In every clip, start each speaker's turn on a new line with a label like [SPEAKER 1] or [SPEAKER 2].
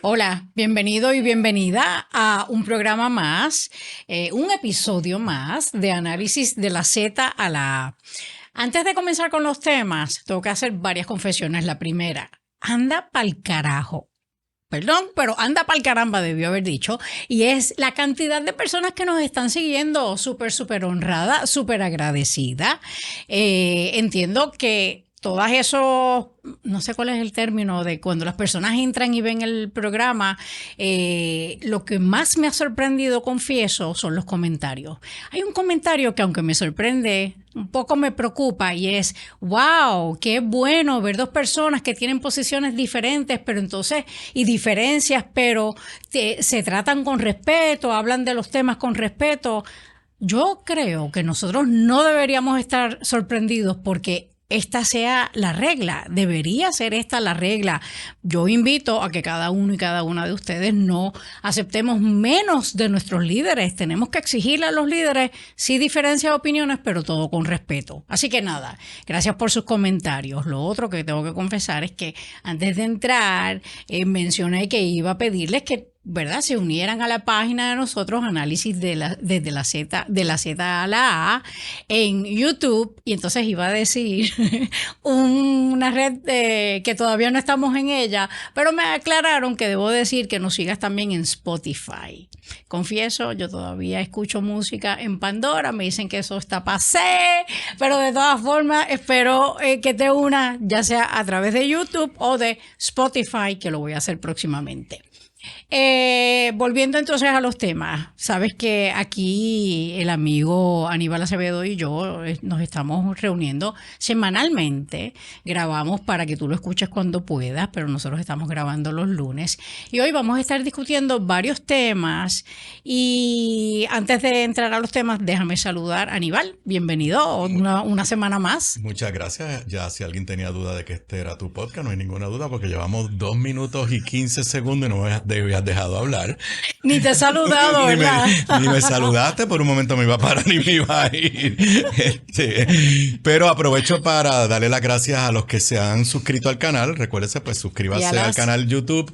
[SPEAKER 1] Hola, bienvenido y bienvenida a un programa más, un episodio más de análisis de la Z a la A. Antes de comenzar con los temas, tengo que hacer varias confesiones. La primera, anda pa'l carajo. Perdón, pero anda pa'l caramba, debió haber dicho. Y es la cantidad de personas que nos están siguiendo, súper honrada, súper agradecida. Entiendo que todas esos, no sé cuál es el término, de cuando las personas entran y ven el programa, lo que más me ha sorprendido, confieso, son los comentarios. Hay un comentario que, aunque me sorprende, un poco me preocupa, y es: wow, qué bueno ver dos personas que tienen posiciones diferentes, pero entonces, y diferencias, pero se tratan con respeto, hablan de los temas con respeto. Yo creo que nosotros no deberíamos estar sorprendidos porque esta sea la regla, debería ser esta la regla. Yo invito a que cada uno y cada una de ustedes no aceptemos menos de nuestros líderes. Tenemos que exigirle a los líderes, sí, diferencias de opiniones, pero todo con respeto. Así que nada, gracias por sus comentarios. Lo otro que tengo que confesar es que antes de entrar mencioné que iba a pedirles que, ¿verdad?, se unieran a la página de nosotros, análisis de la Z a la A, en YouTube. Y entonces iba a decir una red que todavía no estamos en ella, pero me aclararon que debo decir que nos sigas también en Spotify. Confieso, yo todavía escucho música en Pandora, me dicen que eso está pasé, pero de todas formas espero que te unas, ya sea a través de YouTube o de Spotify, que lo voy a hacer próximamente. Volviendo entonces a los temas, sabes que aquí el amigo Aníbal Acevedo y yo nos estamos reuniendo semanalmente, grabamos para que tú lo escuches cuando puedas, pero nosotros estamos grabando los lunes y hoy vamos a estar discutiendo varios temas. Y antes de entrar a los temas, déjame saludar a Aníbal, bienvenido una semana más.
[SPEAKER 2] Muchas gracias. Ya si alguien tenía duda de que este era tu podcast, no hay ninguna duda porque llevamos 2 minutos y 15 segundos y no me habías dejado hablar.
[SPEAKER 1] Ni te he saludado, ¿verdad?
[SPEAKER 2] Ni me saludaste, por un momento me iba a parar y me iba a ir. Pero aprovecho para darle las gracias a los que se han suscrito al canal. Recuérdese, pues suscríbase al canal YouTube.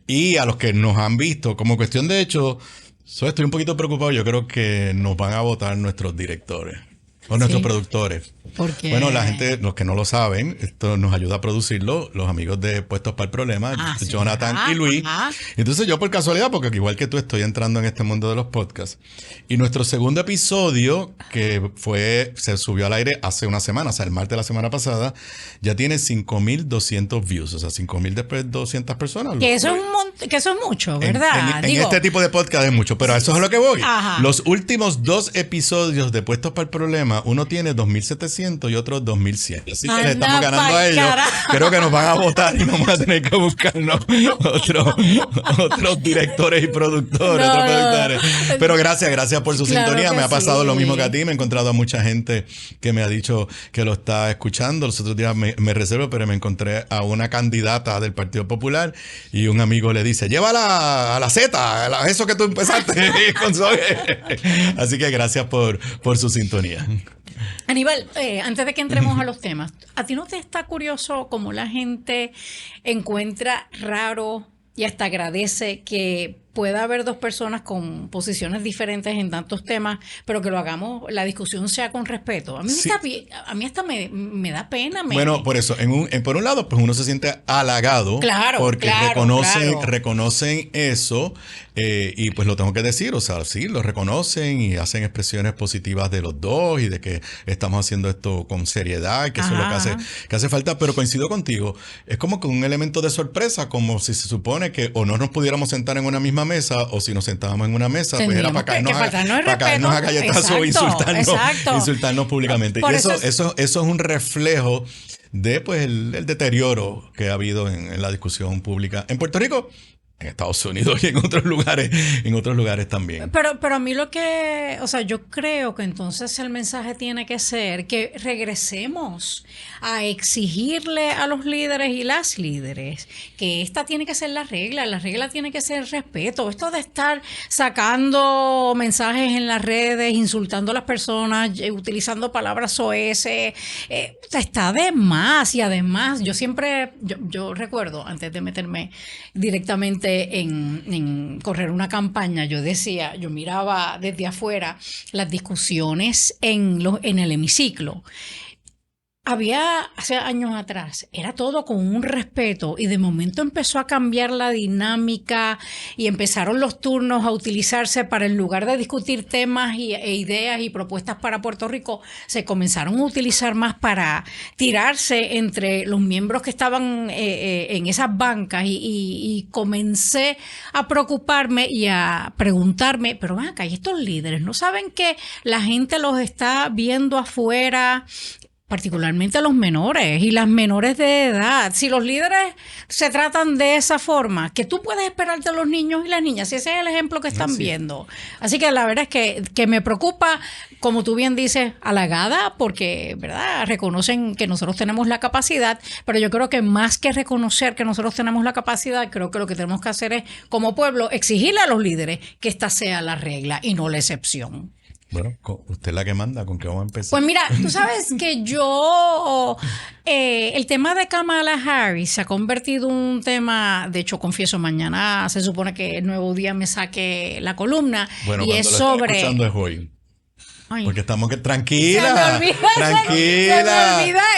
[SPEAKER 2] Y a los que nos han visto. Como cuestión de hecho, estoy un poquito preocupado. Yo creo que nos van a votar nuestros directores o nuestros productores.
[SPEAKER 1] ¿Por qué?
[SPEAKER 2] Bueno, la gente, los que no lo saben, esto nos ayuda a producirlo, los amigos de Puestos para el Problema, Jonathan y Luis. Entonces yo, por casualidad, porque igual que tú estoy entrando en este mundo de los podcasts, y nuestro segundo episodio, que se subió al aire hace una semana, o sea, el martes de la semana pasada, ya tiene 5,200 views, o sea, 5,200 personas.
[SPEAKER 1] Que eso es mucho, ¿verdad?
[SPEAKER 2] En este tipo de podcast es mucho, pero a eso es a lo que voy. Los últimos 2 episodios de Puestos para el Problema, uno tiene 2,700 y otro 2,100. Así que le estamos ganando a ellos. Creo que nos van a votar y vamos a tener que buscarnos otros directores y productores. Pero gracias por su sintonía. Me ha pasado lo mismo que a ti. Me he encontrado a mucha gente que me ha dicho que lo está escuchando. Los otros días me reservo, pero me encontré a una candidata del Partido Popular y un amigo le dice: llévala a la Z, eso que tú empezaste con Zoe. Así que gracias por su sintonía.
[SPEAKER 1] Aníbal, antes de que entremos a los temas, ¿a ti no te está curioso cómo la gente encuentra raro y hasta agradece que pueda haber dos personas con posiciones diferentes en tantos temas, pero que lo hagamos, la discusión sea con respeto? A mí, a mí hasta me da pena.
[SPEAKER 2] Bueno, por eso, por un lado, pues uno se siente halagado, porque reconocen eso, y pues lo tengo que decir, o sea, sí, lo reconocen y hacen expresiones positivas de los dos y de que estamos haciendo esto con seriedad y que eso es lo que hace falta, pero coincido contigo, es como que un elemento de sorpresa, como si se supone que o no nos pudiéramos sentar en una misma mesa, o si nos sentábamos en una mesa, pues era para caernos a galletazos o insultarnos públicamente. Y eso es un reflejo de pues el deterioro que ha habido en la discusión pública en Puerto Rico, en Estados Unidos y en otros lugares también.
[SPEAKER 1] Pero a mí yo creo que entonces el mensaje tiene que ser que regresemos a exigirle a los líderes y las líderes que esta tiene que ser la regla tiene que ser el respeto. Esto de estar sacando mensajes en las redes, insultando a las personas, utilizando palabras soeces, está de más. Y además, yo recuerdo, antes de meterme directamente pensé en correr una campaña, yo miraba desde afuera las discusiones en el hemiciclo. Hace años atrás, era todo con un respeto y de momento empezó a cambiar la dinámica y empezaron los turnos a utilizarse para, en lugar de discutir temas e ideas y propuestas para Puerto Rico, se comenzaron a utilizar más para tirarse entre los miembros que estaban en esas bancas y comencé a preocuparme y a preguntarme, pero ven acá, ¿y estos líderes no saben que la gente los está viendo afuera? Particularmente los menores y las menores de edad. Si los líderes se tratan de esa forma, ¿qué tú puedes esperar de los niños y las niñas? Si ese es el ejemplo que están viendo. Así que la verdad es que me preocupa, como tú bien dices, halagada, porque, ¿verdad?, reconocen que nosotros tenemos la capacidad, pero yo creo que más que reconocer que nosotros tenemos la capacidad, creo que lo que tenemos que hacer es, como pueblo, exigirle a los líderes que esta sea la regla y no la excepción.
[SPEAKER 2] Bueno, usted es la que manda, ¿con qué vamos a empezar?
[SPEAKER 1] Pues mira, tú sabes que el tema de Kamala Harris se ha convertido en un tema, de hecho, confieso, mañana se supone que el Nuevo Día me saque la columna,
[SPEAKER 2] bueno,
[SPEAKER 1] y es sobre...
[SPEAKER 2] escuchando es hoy.
[SPEAKER 1] Ay.
[SPEAKER 2] Porque estamos tranquila.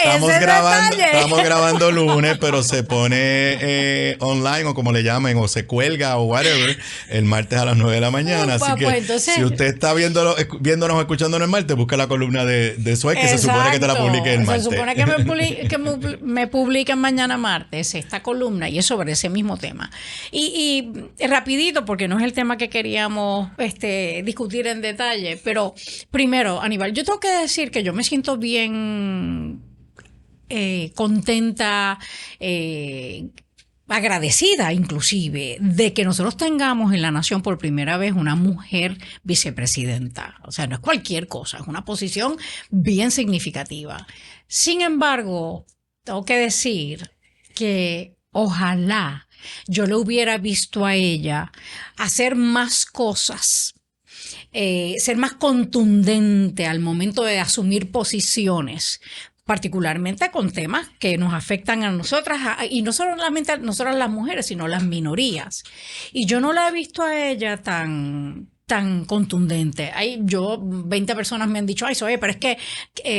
[SPEAKER 2] Estamos grabando lunes, pero se pone online, o como le llamen, o se cuelga o whatever, el martes a las 9 de la mañana. Así que
[SPEAKER 1] entonces,
[SPEAKER 2] si usted está viéndonos o escuchándonos el martes, busca la columna de Suez, que se supone que te la publique el martes.
[SPEAKER 1] Se supone que me publiquen mañana martes esta columna, y es sobre ese mismo tema. Y rapidito, porque no es el tema que queríamos discutir en detalle, pero primero, Aníbal, yo tengo que decir que yo me siento bien contenta, agradecida inclusive, de que nosotros tengamos en la nación por primera vez una mujer vicepresidenta. O sea, no es cualquier cosa, es una posición bien significativa. Sin embargo, tengo que decir que ojalá yo le hubiera visto a ella hacer más cosas, ser más contundente al momento de asumir posiciones, particularmente con temas que nos afectan a nosotras, y no solamente a nosotras las mujeres, sino las minorías. Y yo no la he visto a ella tan contundente. 20 personas me han dicho, oye, pero es que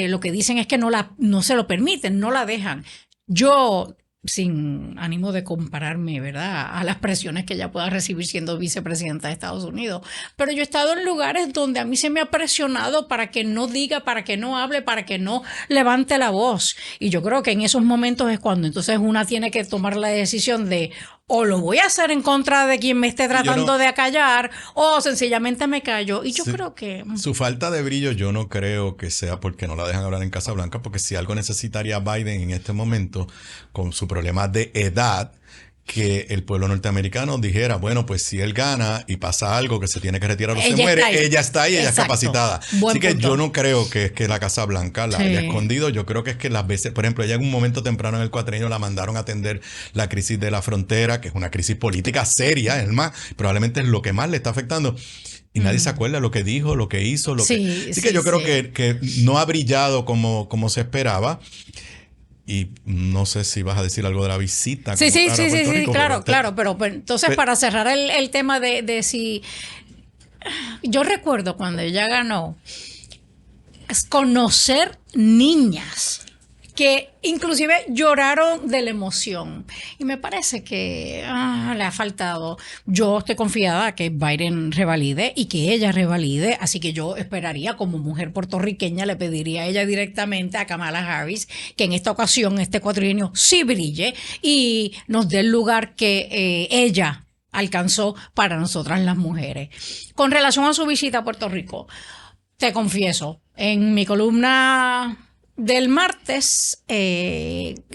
[SPEAKER 1] lo que dicen es que no se lo permiten, no la dejan. Yo, sin ánimo de compararme, ¿verdad?, a las presiones que ella pueda recibir siendo vicepresidenta de Estados Unidos, pero yo he estado en lugares donde a mí se me ha presionado para que no diga, para que no hable, para que no levante la voz. Y yo creo que en esos momentos es cuando entonces una tiene que tomar la decisión de, o lo voy a hacer en contra de quien me esté tratando de acallar, o sencillamente me callo. Y yo creo que...
[SPEAKER 2] Su falta de brillo yo no creo que sea porque no la dejan hablar en Casa Blanca, porque si algo necesitaría Biden en este momento, con su problema de edad, que el pueblo norteamericano dijera, bueno, pues si él gana y pasa algo que se tiene que retirar o se muere, ella está ahí, ella es capacitada. Así que yo no creo que es que la Casa Blanca la haya escondido. Yo creo que es que las veces, por ejemplo, ella en un momento temprano en el cuatrienio la mandaron a atender la crisis de la frontera, que es una crisis política seria, es más, probablemente es lo que más le está afectando. Y nadie se acuerda lo que dijo, lo que hizo, Así que yo creo que no ha brillado como se esperaba. Y no sé si vas a decir algo de la visita.
[SPEAKER 1] Sí, claro. Pero entonces, para cerrar el tema de si... Yo recuerdo cuando ella ganó, conocer niñas que inclusive lloraron de la emoción. Y me parece que le ha faltado. Yo estoy confiada que Biden revalide y que ella revalide, así que yo esperaría, como mujer puertorriqueña, le pediría a ella directamente a Kamala Harris que en esta ocasión, este cuatrienio, sí brille y nos dé el lugar que ella alcanzó para nosotras las mujeres. Con relación a su visita a Puerto Rico, te confieso, en mi columna del martes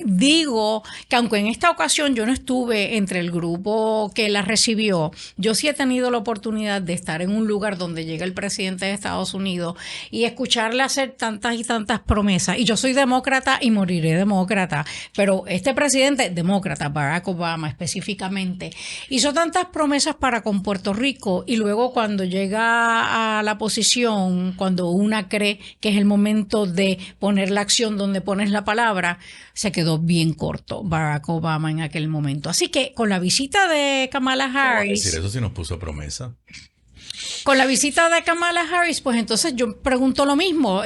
[SPEAKER 1] digo que aunque en esta ocasión yo no estuve entre el grupo que la recibió, yo sí he tenido la oportunidad de estar en un lugar donde llega el presidente de Estados Unidos y escucharle hacer tantas y tantas promesas. Y yo soy demócrata y moriré demócrata, pero este presidente demócrata, Barack Obama específicamente, hizo tantas promesas para con Puerto Rico, y luego cuando llega a la posición, cuando una cree que es el momento de poner poner la acción donde pones la palabra, se quedó bien corto Barack Obama en aquel momento. Así que con la visita de Kamala Harris...
[SPEAKER 2] decir, eso sí nos puso promesa.
[SPEAKER 1] Con la visita de Kamala Harris, pues entonces yo pregunto lo mismo.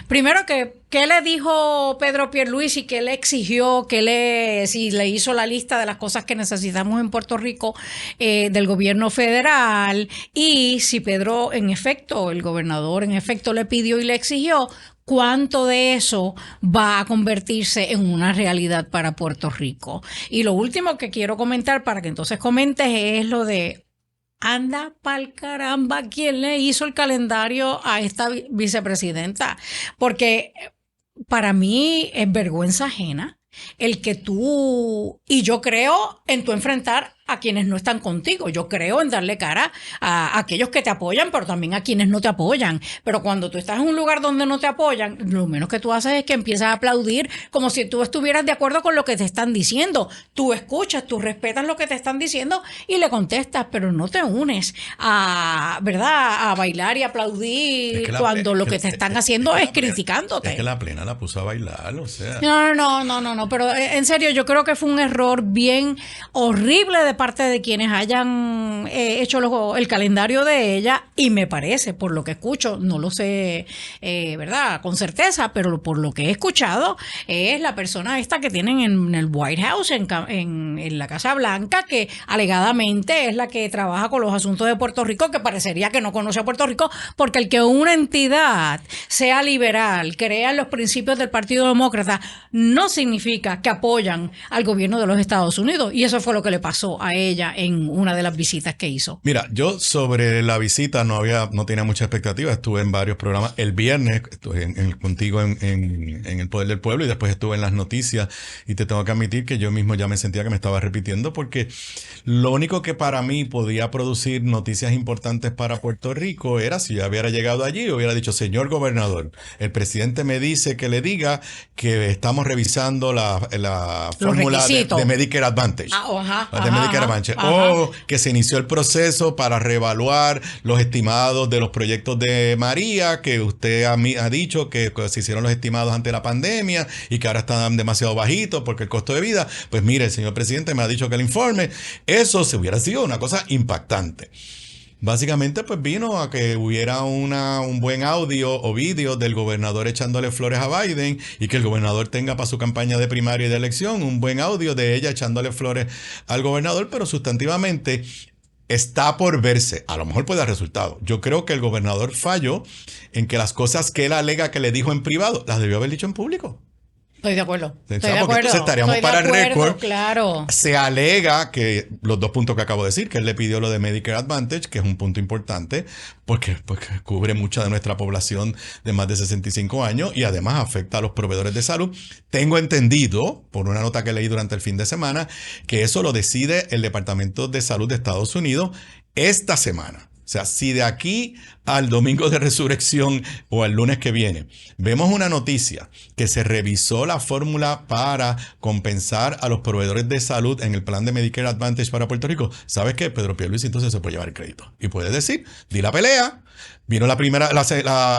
[SPEAKER 1] Primero ¿qué le dijo Pedro Pierluisi? ¿Qué le exigió? Si le hizo la lista de las cosas que necesitamos en Puerto Rico del gobierno federal? Y si Pedro, en efecto, el gobernador, en efecto, le pidió y le exigió, ¿cuánto de eso va a convertirse en una realidad para Puerto Rico? Y lo último que quiero comentar, para que entonces comentes, es lo de... Anda pa'l caramba, ¿quién le hizo el calendario a esta vicepresidenta? Porque para mí es vergüenza ajena el que tú, y yo creo en tu enfrentar a quienes no están contigo. Yo creo en darle cara a aquellos que te apoyan, pero también a quienes no te apoyan. Pero cuando tú estás en un lugar donde no te apoyan, lo menos que tú haces es que empiezas a aplaudir como si tú estuvieras de acuerdo con lo que te están diciendo. Tú escuchas, tú respetas lo que te están diciendo y le contestas, pero no te unes ¿verdad? A bailar y aplaudir cuando lo que te están haciendo es criticándote.
[SPEAKER 2] Es que la plena la puso a bailar, o sea.
[SPEAKER 1] No, pero en serio, yo creo que fue un error bien horrible de parte de quienes hayan hecho el calendario de ella, y me parece, por lo que escucho, no lo sé, ¿verdad?, con certeza, pero por lo que he escuchado, es la persona esta que tienen en el White House, en la Casa Blanca, que alegadamente es la que trabaja con los asuntos de Puerto Rico, que parecería que no conoce a Puerto Rico, porque el que una entidad sea liberal, crea los principios del Partido Demócrata, no significa que apoyan al gobierno de los Estados Unidos, y eso fue lo que le pasó a ella en una de las visitas que hizo.
[SPEAKER 2] Mira, yo sobre la visita no tenía mucha expectativa. Estuve en varios programas. El viernes estuve contigo en El Poder del Pueblo, y después estuve en las noticias, y te tengo que admitir que yo mismo ya me sentía que me estaba repitiendo, porque lo único que para mí podía producir noticias importantes para Puerto Rico era si yo hubiera llegado allí y hubiera dicho: señor gobernador, el presidente me dice que le diga que estamos revisando la fórmula de Medicare Advantage. O que se inició el proceso para reevaluar los estimados de los proyectos de María, que usted ha dicho que se hicieron los estimados ante la pandemia y que ahora están demasiado bajitos porque el costo de vida. Pues mire, el señor presidente me ha dicho que el informe, eso se hubiera sido una cosa impactante. Básicamente, pues vino a que hubiera un buen audio o vídeo del gobernador echándole flores a Biden, y que el gobernador tenga para su campaña de primaria y de elección un buen audio de ella echándole flores al gobernador, pero sustantivamente está por verse. A lo mejor puede dar resultado. Yo creo que el gobernador falló en que las cosas que él alega que le dijo en privado, las debió haber dicho en público.
[SPEAKER 1] Estoy de acuerdo.
[SPEAKER 2] Entonces estaríamos para el récord.
[SPEAKER 1] Claro.
[SPEAKER 2] Se alega que los dos puntos que acabo de decir, que él le pidió lo de Medicare Advantage, que es un punto importante, porque cubre mucha de nuestra población de más de 65 años y además afecta a los proveedores de salud. Tengo entendido, por una nota que leí durante el fin de semana, que eso lo decide el Departamento de Salud de Estados Unidos esta semana. O sea, si de aquí al domingo de resurrección o al lunes que viene vemos una noticia que se revisó la fórmula para compensar a los proveedores de salud en el plan de Medicare Advantage para Puerto Rico, ¿sabes qué? Pedro Pierluisi entonces se puede llevar el crédito y puede decir: di la pelea, vino la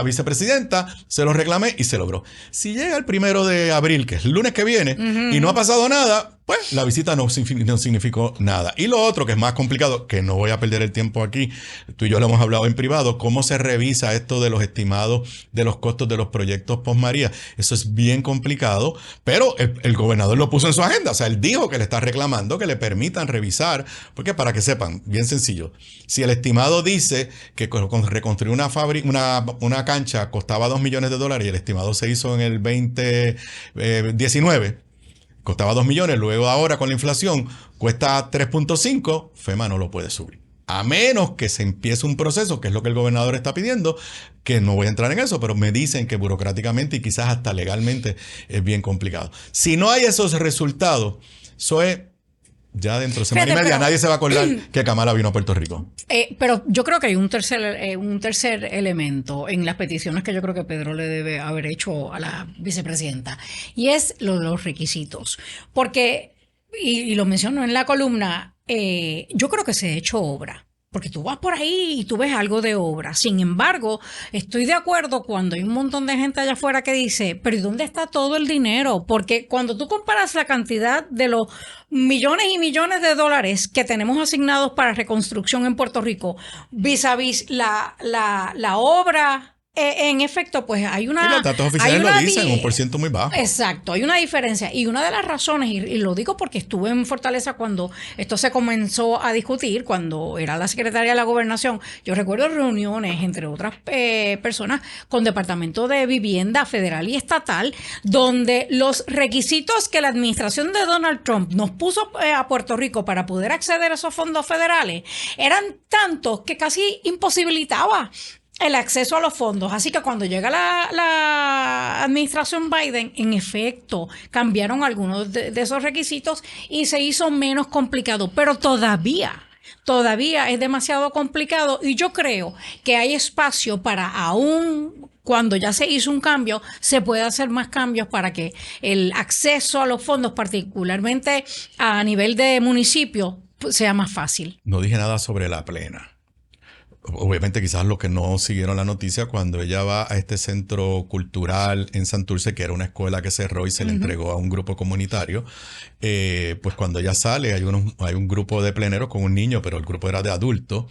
[SPEAKER 2] vicepresidenta, se lo reclamé y se logró. Si llega el 1 de abril, que es el lunes que viene, y no ha pasado nada, pues la visita no significó nada. Y lo otro, que es más complicado, que no voy a perder el tiempo aquí, tú y yo lo hemos hablado en privado, cómo se revisa esto de los estimados de los costos de los proyectos post-María. Eso es bien complicado, pero el gobernador lo puso en su agenda. O sea, él dijo que le está reclamando que le permitan revisar, porque para que sepan, bien sencillo, si el estimado dice que reconstruir una cancha costaba $2 millones y el estimado se hizo en el 2019, costaba 2 millones, luego ahora con la inflación cuesta 3.5, FEMA no lo puede subir. A menos que se empiece un proceso, que es lo que el gobernador está pidiendo, que no voy a entrar en eso, pero me dicen que burocráticamente y quizás hasta legalmente es bien complicado. Si no hay esos resultados, eso es... Ya dentro de semana y media nadie se va a acordar que Kamala vino a Puerto Rico.
[SPEAKER 1] Pero yo creo que hay un tercer elemento en las peticiones que yo creo que Pedro le debe haber hecho a la vicepresidenta, y es los requisitos. Porque, y lo menciono en la columna, yo creo que se ha hecho obra. porque tú vas por ahí y tú ves algo de obra. Sin embargo, estoy de acuerdo cuando hay un montón de gente allá afuera que dice, pero ¿y dónde está todo el dinero? Porque cuando tú comparas la cantidad de los millones y millones de dólares que tenemos asignados para reconstrucción en Puerto Rico, vis a vis la obra, en efecto, pues hay una...
[SPEAKER 2] Y los datos oficiales lo dicen, un % muy bajo.
[SPEAKER 1] Exacto, hay una diferencia. Y una de las razones, y lo digo porque estuve en Fortaleza cuando esto se comenzó a discutir, cuando era la secretaria de la Gobernación, yo recuerdo reuniones, entre otras personas, con Departamento de Vivienda Federal y Estatal, donde los requisitos que la administración de Donald Trump nos puso a Puerto Rico para poder acceder a esos fondos federales eran tantos que casi imposibilitaba el acceso a los fondos. Así que cuando llega la administración Biden, en efecto, cambiaron algunos de esos requisitos y se hizo menos complicado. Pero todavía es demasiado complicado y yo creo que hay espacio para aún cuando ya se hizo un cambio, se puede hacer más cambios para que el acceso a los fondos, particularmente a nivel de municipio, sea más fácil.
[SPEAKER 2] No dije nada sobre la plena. Obviamente quizás los que no siguieron la noticia, cuando ella va a este centro cultural en Santurce, que era una escuela que cerró y se le entregó a un grupo comunitario, pues cuando ella sale hay un grupo de pleneros con un niño, pero el grupo era de adultos.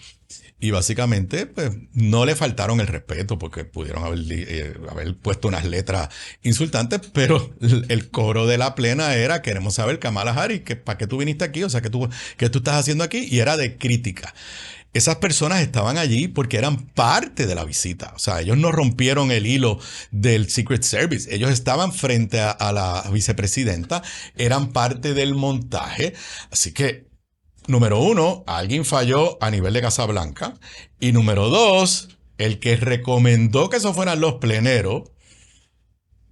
[SPEAKER 2] Y básicamente pues, no le faltaron el respeto porque pudieron haber puesto unas letras insultantes, pero el coro de la plena era: queremos saber, Kamala Harris, ¿para qué tú viniste aquí? O sea, ¿qué tú estás haciendo aquí? Y era de crítica. Esas personas estaban allí porque eran parte de la visita. O sea, ellos no rompieron el hilo del Secret Service. Ellos estaban frente a la vicepresidenta, eran parte del montaje. Así que, número uno, alguien falló a nivel de Casa Blanca. Y número dos, el que recomendó que esos fueran los pleneros,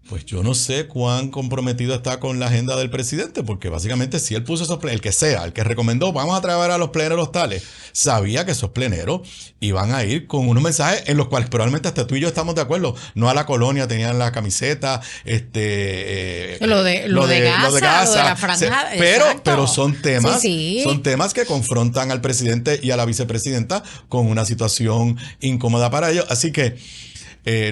[SPEAKER 2] pues yo no sé cuán comprometido está con la agenda del presidente, porque básicamente si él puso esos pleneros, el que recomendó, vamos a traer a los pleneros tales, sabía que esos pleneros iban a ir con unos mensajes en los cuales probablemente hasta tú y yo estamos de acuerdo. No a la colonia tenían la camiseta,
[SPEAKER 1] lo de Gaza, lo de la franja,
[SPEAKER 2] pero son temas,
[SPEAKER 1] sí.
[SPEAKER 2] Son temas que confrontan al presidente y a la vicepresidenta con una situación incómoda para ellos. Así que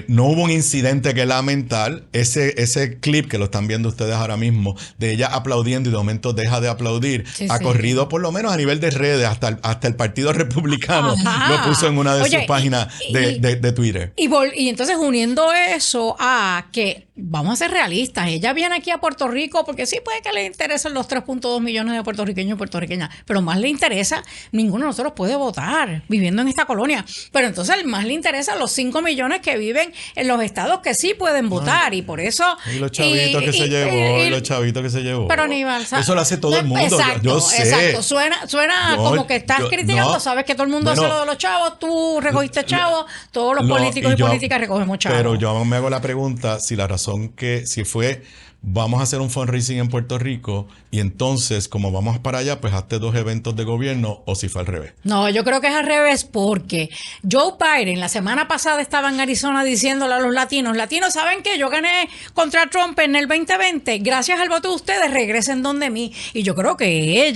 [SPEAKER 2] no hubo un incidente que lamentar. Ese clip que lo están viendo ustedes ahora mismo, de ella aplaudiendo y de momento deja de aplaudir, ha corrido por lo menos a nivel de redes, hasta el Partido Republicano lo puso en una de sus páginas de Twitter.
[SPEAKER 1] Y entonces uniendo eso a que, vamos a ser realistas, ella viene aquí a Puerto Rico porque sí puede que le interesen los 3.2 millones de puertorriqueños y puertorriqueñas, pero más le interesa, ninguno de nosotros puede votar viviendo en esta colonia, pero entonces más le interesan los 5 millones que viven en los estados que sí pueden votar. Y por eso...
[SPEAKER 2] Y los chavitos que se llevó.
[SPEAKER 1] Pero Aníbal,
[SPEAKER 2] eso lo hace todo el mundo.
[SPEAKER 1] Exacto,
[SPEAKER 2] yo sé.
[SPEAKER 1] Exacto. Suena como que estás criticando. Sabes que todo el mundo hace lo de los chavos. Tú recogiste chavos. Todos los políticos y políticas recogemos chavos.
[SPEAKER 2] Pero yo me hago la pregunta si la razón si fue: vamos a hacer un fundraising en Puerto Rico y entonces, como vamos para allá, pues hazte 2 eventos de gobierno, o si fue al revés.
[SPEAKER 1] No, yo creo que es al revés, porque Joe Biden la semana pasada estaba en Arizona diciéndole a los latinos, ¿saben qué? Yo gané contra Trump en el 2020, gracias al voto de ustedes, regresen donde mí. Y yo creo que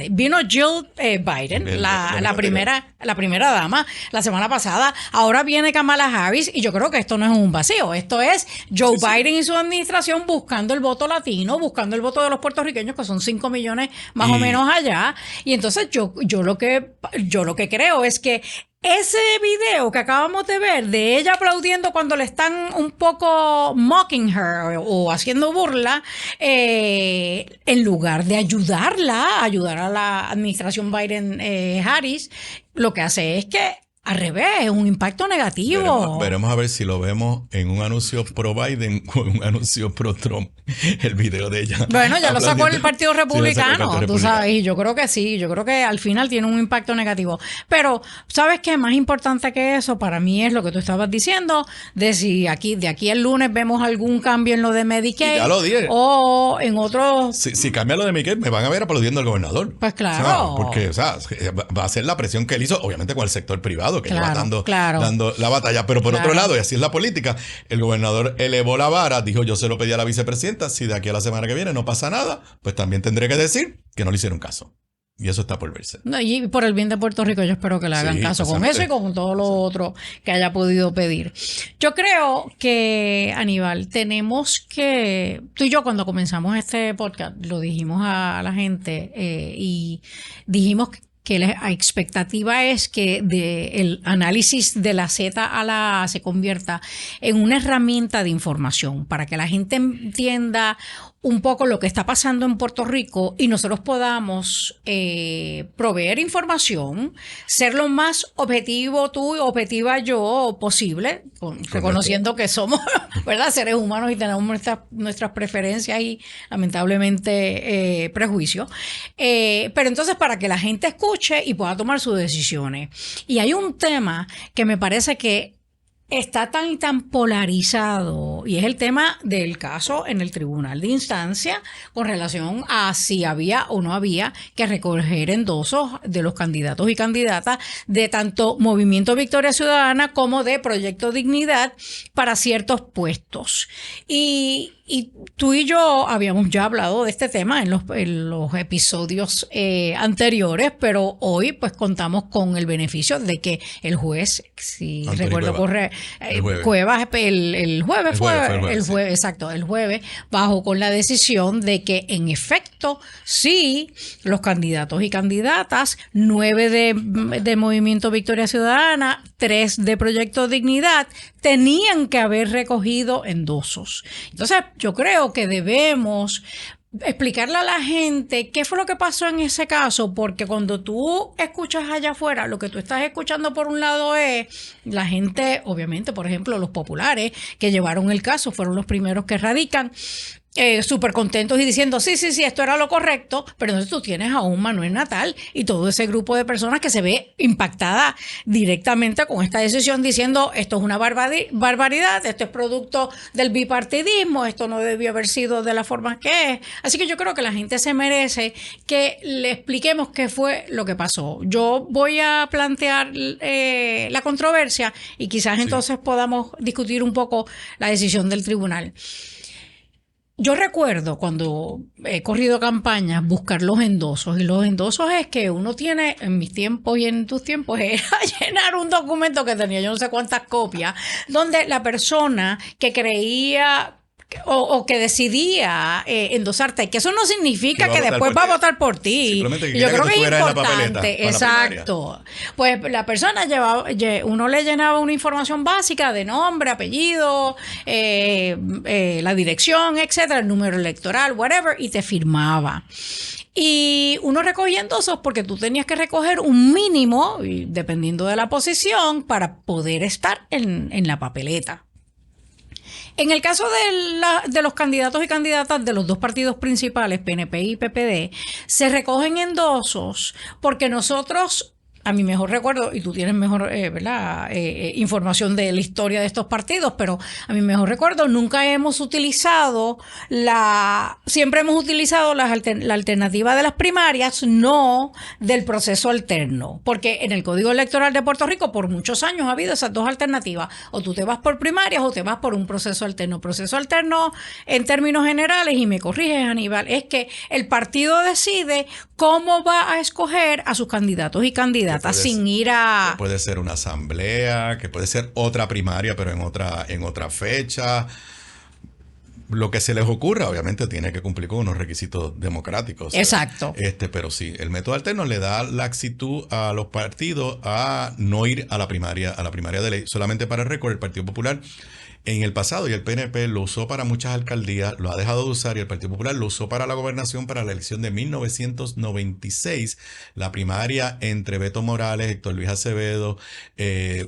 [SPEAKER 1] vino Jill Biden, la primera dama, la semana pasada, ahora viene Kamala Harris, y yo creo que esto no es un vacío, esto es Joe Biden y su administración buscando el voto latino, buscando el voto de los puertorriqueños, que son 5 millones más o menos allá. Y entonces yo lo que creo es que ese video que acabamos de ver de ella aplaudiendo cuando le están un poco mocking her o haciendo burla, en lugar de ayudar a la administración Biden-Harris, lo que hace es que al revés, es un impacto negativo.
[SPEAKER 2] Veremos a ver si lo vemos en un anuncio pro Biden o en un anuncio pro Trump, el video de ella.
[SPEAKER 1] Bueno, ya lo sacó el Partido Republicano, tú sabes, y yo creo que sí, yo creo que al final tiene un impacto negativo. Pero, ¿sabes qué? Más importante que eso para mí es lo que tú estabas diciendo, de si de aquí el lunes vemos algún cambio en lo de Medicaid.
[SPEAKER 2] Ya lo dije.
[SPEAKER 1] O en otros...
[SPEAKER 2] Si cambia lo de Medicaid, me van a ver aplaudiendo al gobernador.
[SPEAKER 1] Pues claro.
[SPEAKER 2] Porque, va a ser la presión que él hizo, obviamente con el sector privado, que lleva dando la batalla. Pero por otro lado, y así es la política, el gobernador elevó la vara, dijo: yo se lo pedí a la vicepresidenta, si de aquí a la semana que viene no pasa nada, pues también tendré que decir que no le hicieron caso. Y eso está por verse.
[SPEAKER 1] No, y por el bien de Puerto Rico yo espero que le hagan caso con eso y con todo lo otro que haya podido pedir. Yo creo que, Aníbal, tenemos que... Tú y yo cuando comenzamos este podcast lo dijimos a la gente y dijimos que la expectativa es que el análisis de la Z a la A se convierta en una herramienta de información para que la gente entienda un poco lo que está pasando en Puerto Rico y nosotros podamos proveer información, ser lo más objetivo tú y objetiva yo posible, reconociendo que somos, ¿verdad?, seres humanos y tenemos nuestras preferencias y lamentablemente prejuicios. Pero entonces para que la gente escuche y pueda tomar sus decisiones. Y hay un tema que me parece que está tan polarizado y es el tema del caso en el tribunal de instancia con relación a si había o no había que recoger endosos de los candidatos y candidatas de tanto Movimiento Victoria Ciudadana como de Proyecto Dignidad para ciertos puestos. Y tú y yo habíamos ya hablado de este tema en los episodios anteriores, pero hoy pues contamos con el beneficio de que el juez, si Anthony recuerdo correcto, Cuevas el jueves bajó con la decisión de que en efecto sí, los candidatos y candidatas, 9 de Movimiento Victoria Ciudadana, 3 de Proyecto Dignidad, tenían que haber recogido endosos. Entonces yo creo que debemos explicarle a la gente qué fue lo que pasó en ese caso, porque cuando tú escuchas allá afuera, lo que tú estás escuchando por un lado es la gente, obviamente, por ejemplo, los populares que llevaron el caso, fueron los primeros que radican, súper contentos y diciendo sí, esto era lo correcto, pero entonces tú tienes a un Manuel Natal y todo ese grupo de personas que se ve impactada directamente con esta decisión diciendo esto es una barbaridad, esto es producto del bipartidismo, esto no debió haber sido de la forma que es. Así que yo creo que la gente se merece que le expliquemos qué fue lo que pasó. Yo voy a plantear la controversia y quizás entonces podamos discutir un poco la decisión del tribunal. Yo recuerdo cuando he corrido campañas buscar los endosos, y los endosos es que uno tiene, en mis tiempos y en tus tiempos, era llenar un documento que tenía yo no sé cuántas copias, donde la persona que creía o que decidía endosarte, que eso no significa que después va a votar por ti.
[SPEAKER 2] Que
[SPEAKER 1] yo creo que es
[SPEAKER 2] importante.
[SPEAKER 1] Exacto. Pues la persona uno le llenaba una información básica de nombre, apellido, la dirección, etcétera, el número electoral, whatever, y te firmaba. Y uno recogía endosos porque tú tenías que recoger un mínimo, dependiendo de la posición, para poder estar en la papeleta. En el caso de los candidatos y candidatas de los dos partidos principales, PNP y PPD, se recogen endosos porque nosotros, a mi mejor recuerdo, y tú tienes mejor información de la historia de estos partidos, pero a mi mejor recuerdo nunca hemos utilizado siempre hemos utilizado la alternativa de las primarias, no del proceso alterno, porque en el Código Electoral de Puerto Rico por muchos años ha habido esas dos alternativas, o tú te vas por primarias o te vas por un proceso alterno. Proceso alterno, en términos generales, y me corriges, Aníbal, es que el partido decide cómo va a escoger a sus candidatos y candidatas sin ir a...
[SPEAKER 2] Que puede ser una asamblea, que puede ser otra primaria, pero en otra fecha. Lo que se les ocurra, obviamente, tiene que cumplir con unos requisitos democráticos.
[SPEAKER 1] Exacto.
[SPEAKER 2] Pero sí, el método alterno le da laxitud a los partidos a no ir a la primaria de ley. Solamente para el récord, el Partido Popular en el pasado, y el PNP lo usó para muchas alcaldías, lo ha dejado de usar, y el Partido Popular lo usó para la gobernación para la elección de 1996, la primaria entre Beto Morales, Héctor Luis Acevedo,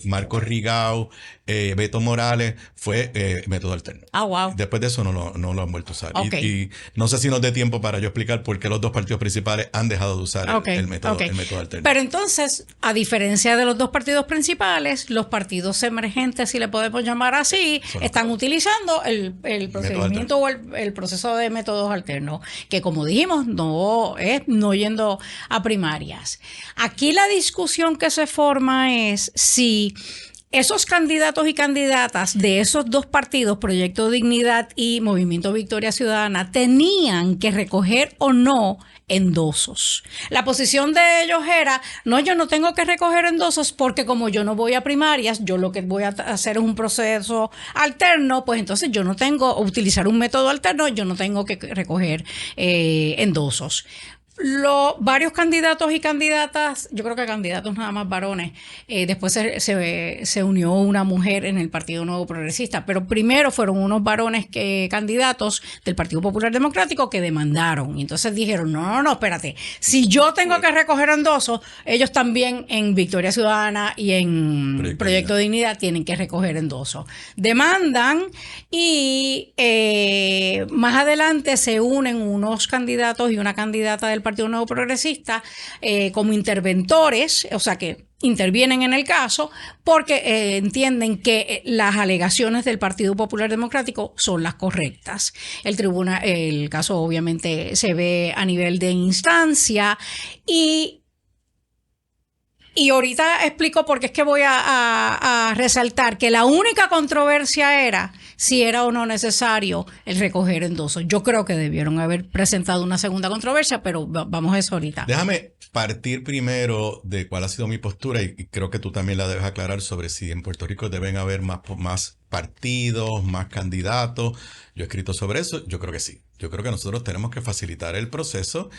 [SPEAKER 2] Marcos Rigau, Beto Morales, fue método alterno.
[SPEAKER 1] Wow.
[SPEAKER 2] Después de eso no lo han vuelto a usar.
[SPEAKER 1] Okay.
[SPEAKER 2] Y no sé si nos dé tiempo para yo explicar por qué los dos partidos principales han dejado de usar el método alterno.
[SPEAKER 1] Pero entonces, a diferencia de los dos partidos principales, los partidos emergentes, si le podemos llamar así, están utilizando el procedimiento o el proceso de métodos alternos, que como dijimos, no yendo a primarias. Aquí la discusión que se forma es si esos candidatos y candidatas de esos dos partidos, Proyecto Dignidad y Movimiento Victoria Ciudadana, tenían que recoger o no endosos. La posición de ellos era, no, yo no tengo que recoger endosos porque como yo no voy a primarias, yo lo que voy a hacer es un proceso alterno, pues entonces yo no tengo, utilizar un método alterno, yo no tengo que recoger endosos. Varios candidatos y candidatas, yo creo que candidatos nada más varones, después se unió una mujer en el Partido Nuevo Progresista, pero primero fueron unos varones candidatos del Partido Popular Democrático que demandaron, y entonces dijeron, no, espérate, si yo tengo que recoger endosos, ellos también en Victoria Ciudadana y en Proyecto de Dignidad tienen que recoger endosos. Demandan y más adelante se unen unos candidatos y una candidata del Partido Nuevo Progresista como interventores, o sea que intervienen en el caso porque entienden que las alegaciones del Partido Popular Democrático son las correctas. El caso obviamente se ve a nivel de instancia y ahorita explico porque es que voy a resaltar que la única controversia era si era o no necesario el recoger endosos. Yo creo que debieron haber presentado una segunda controversia, pero vamos a eso ahorita.
[SPEAKER 2] Déjame partir primero de cuál ha sido mi postura y creo que tú también la debes aclarar sobre si en Puerto Rico deben haber más partidos, más candidatos. Yo he escrito sobre eso, yo creo que sí. Yo creo que nosotros tenemos que facilitar el proceso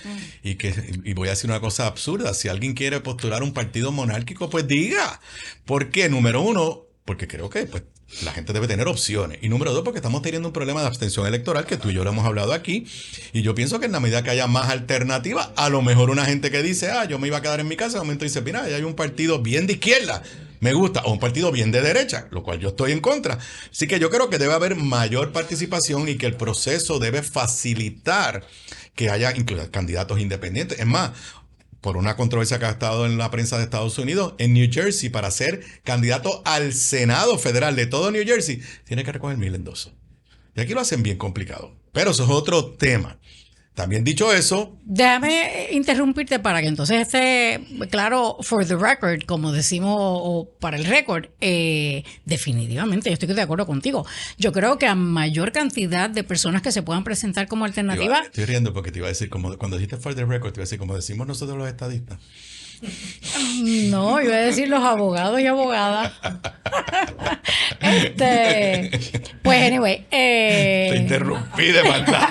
[SPEAKER 2] y voy a decir una cosa absurda. Si alguien quiere postular un partido monárquico, pues diga. ¿Por qué? Número uno, porque creo que pues, la gente debe tener opciones. Y número dos, porque estamos teniendo un problema de abstención electoral que tú y yo lo hemos hablado aquí. Y yo pienso que en la medida que haya más alternativas, a lo mejor una gente que dice, yo me iba a quedar en mi casa, de momento dice, mira, hay un partido bien de izquierda, me gusta, o un partido bien de derecha, lo cual yo estoy en contra. Así que yo creo que debe haber mayor participación y que el proceso debe facilitar que haya incluso candidatos independientes. Es más, por una controversia que ha estado en la prensa de Estados Unidos, en New Jersey, para ser candidato al Senado federal de todo New Jersey, tiene que recoger 1,000 endosos. Y aquí lo hacen bien complicado. Pero eso es otro tema. También dicho eso...
[SPEAKER 1] Déjame interrumpirte para que entonces esté claro, for the record, como decimos, o para el récord, definitivamente, yo estoy de acuerdo contigo. Yo creo que a mayor cantidad de personas que se puedan presentar como alternativa...
[SPEAKER 2] Estoy riendo porque te iba a decir, como cuando dijiste for the record, te iba a decir, como decimos nosotros los estadistas.
[SPEAKER 1] No, iba a decir los abogados y abogadas. Pues anyway.
[SPEAKER 2] Te interrumpí de maldad.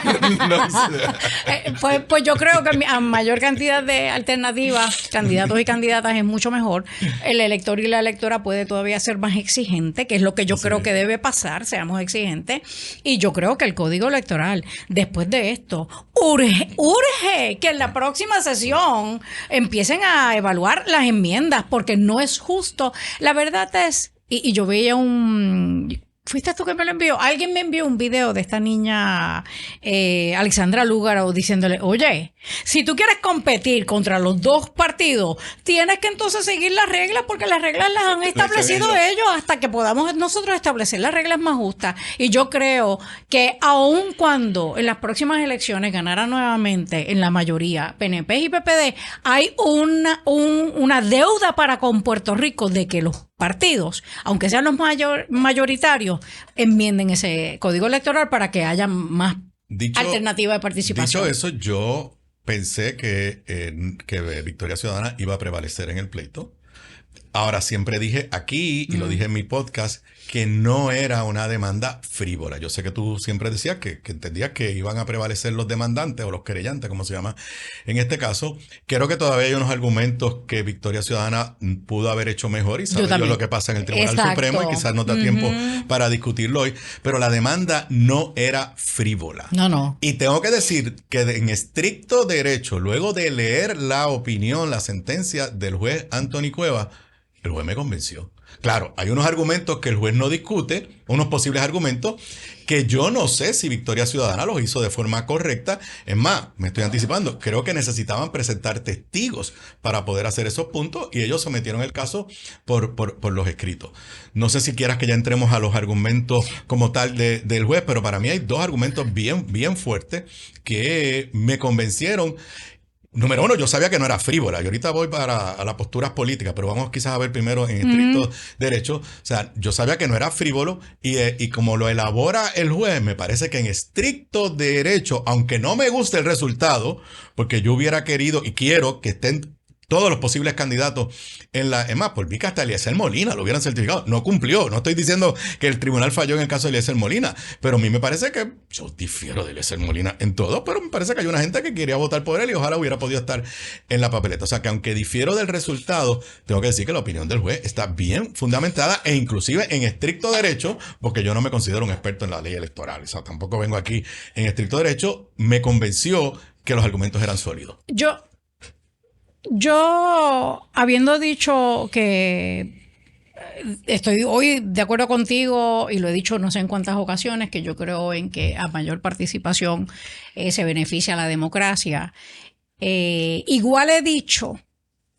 [SPEAKER 2] No
[SPEAKER 1] sé. Pues yo creo que a mayor cantidad de alternativas, candidatos y candidatas es mucho mejor. El elector y la electora puede todavía ser más exigente, que es lo que yo creo que debe pasar, seamos exigentes. Y yo creo que el código electoral, después de esto, urge que en la próxima sesión empiecen a evaluar las enmiendas, porque no es justo. La verdad es, y yo veía ¿fuiste tú que me lo envió? Alguien me envió un video de esta niña, Alexandra Lúgaro, diciéndole, oye, si tú quieres competir contra los dos partidos, tienes que entonces seguir las reglas, porque las reglas las han establecido ellos hasta que podamos nosotros establecer las reglas más justas. Y yo creo que aun cuando en las próximas elecciones ganara nuevamente en la mayoría PNP y PPD, hay una deuda para con Puerto Rico de que los partidos, aunque sean los mayoritarios, enmienden ese código electoral para que haya más alternativa de participación.
[SPEAKER 2] Dicho eso, yo pensé que Victoria Ciudadana iba a prevalecer en el pleito. Ahora, siempre dije aquí, y lo dije en mi podcast, que no era una demanda frívola. Yo sé que tú siempre decías que entendías que iban a prevalecer los demandantes o los querellantes, como se llama en este caso. Creo que todavía hay unos argumentos que Victoria Ciudadana pudo haber hecho mejor y sabe lo que pasa en el Tribunal Supremo y quizás no da tiempo para discutirlo hoy. Pero la demanda no era frívola.
[SPEAKER 1] No.
[SPEAKER 2] Y tengo que decir que en estricto derecho, luego de leer la opinión, la sentencia del juez Anthony Cuevas, el juez me convenció. Claro, hay unos argumentos que el juez no discute, unos posibles argumentos que yo no sé si Victoria Ciudadana los hizo de forma correcta. Es más, me estoy anticipando, creo que necesitaban presentar testigos para poder hacer esos puntos y ellos sometieron el caso por los escritos. No sé si quieras que ya entremos a los argumentos como tal del juez, pero para mí hay dos argumentos bien fuertes que me convencieron. número uno, yo sabía que no era frívola. Yo ahorita voy para las posturas políticas, pero vamos quizás a ver primero en estricto derecho. O sea, yo sabía que no era frívolo y como lo elabora el juez, me parece que en estricto derecho, aunque no me guste el resultado, porque yo hubiera querido y quiero que estén todos los posibles candidatos es más, por mí que hasta Eliezer Molina lo hubieran certificado. No cumplió. No estoy diciendo que el tribunal falló en el caso de Eliezer Molina, pero a mí me parece que yo difiero de Eliezer Molina en todo, pero me parece que hay una gente que quería votar por él y ojalá hubiera podido estar en la papeleta. O sea, que aunque difiero del resultado, tengo que decir que la opinión del juez está bien fundamentada e inclusive en estricto derecho, porque yo no me considero un experto en la ley electoral. O sea, tampoco vengo aquí en estricto derecho. Me convenció que los argumentos eran sólidos.
[SPEAKER 1] Yo, habiendo dicho que estoy hoy de acuerdo contigo, y lo he dicho no sé en cuántas ocasiones, que yo creo en que a mayor participación se beneficia la democracia, igual he dicho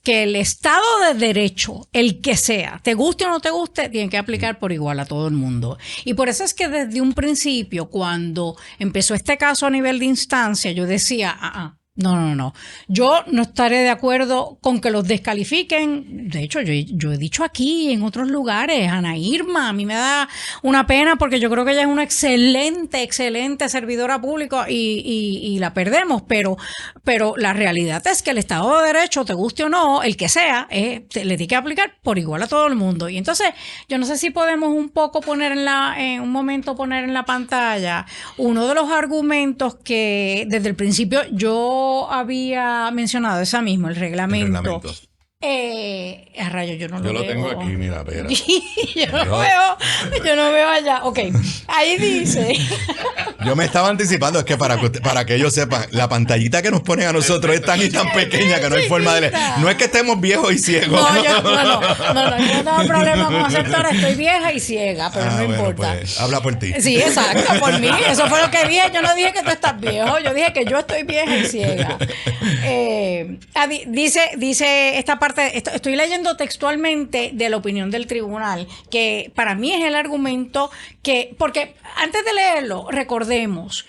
[SPEAKER 1] que el Estado de Derecho, el que sea, te guste o no te guste, tiene que aplicar por igual a todo el mundo. Y por eso es que desde un principio, cuando empezó este caso a nivel de instancia, yo decía, no. Yo no estaré de acuerdo con que los descalifiquen. De hecho, yo he dicho aquí en otros lugares, Ana Irma, a mí me da una pena porque yo creo que ella es una excelente servidora pública y la perdemos, pero la realidad es que el Estado de Derecho, te guste o no, el que sea, le tiene que aplicar por igual a todo el mundo. Y entonces, yo no sé si podemos un poco poner en la pantalla uno de los argumentos que desde el principio yo había mencionado, esa mismo, el reglamento. A rayo, yo no lo veo.
[SPEAKER 2] Yo lo tengo aquí, mira, espera.
[SPEAKER 1] yo no veo allá. Ok, ahí dice.
[SPEAKER 2] Yo me estaba anticipando, es que para que ellos sepan, la pantallita que nos ponen a nosotros es tan y tan pequeña que no hay forma de leer. No es que estemos viejos y ciegos.
[SPEAKER 1] No, yo no tengo problema con aceptar, estoy vieja y ciega, pero no importa.
[SPEAKER 2] Pues, habla por ti.
[SPEAKER 1] Sí, exacto, por mí. Eso fue lo que dije. Yo no dije que tú estás viejo, yo dije que yo estoy vieja y ciega. Dice esta parte, estoy leyendo textualmente de la opinión del tribunal, que para mí es el argumento porque antes de leerlo, recordemos,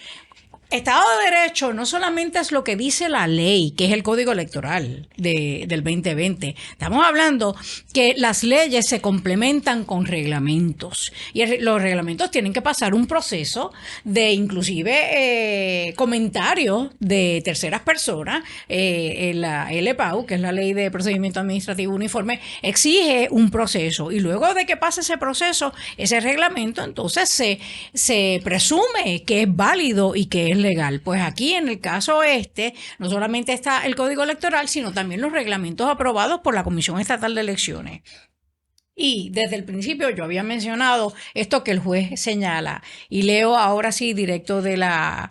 [SPEAKER 1] Estado de Derecho no solamente es lo que dice la ley, que es el Código Electoral del 2020. Estamos hablando que las leyes se complementan con reglamentos. Y los reglamentos tienen que pasar un proceso de inclusive comentarios de terceras personas. La LPAU, que es la Ley de Procedimiento Administrativo Uniforme, exige un proceso. Y luego de que pase ese proceso, ese reglamento, entonces se presume que es válido y que es legal. Pues aquí en el caso no solamente está el Código Electoral, sino también los reglamentos aprobados por la Comisión Estatal de Elecciones. Y desde el principio yo había mencionado esto que el juez señala, y leo ahora sí directo de la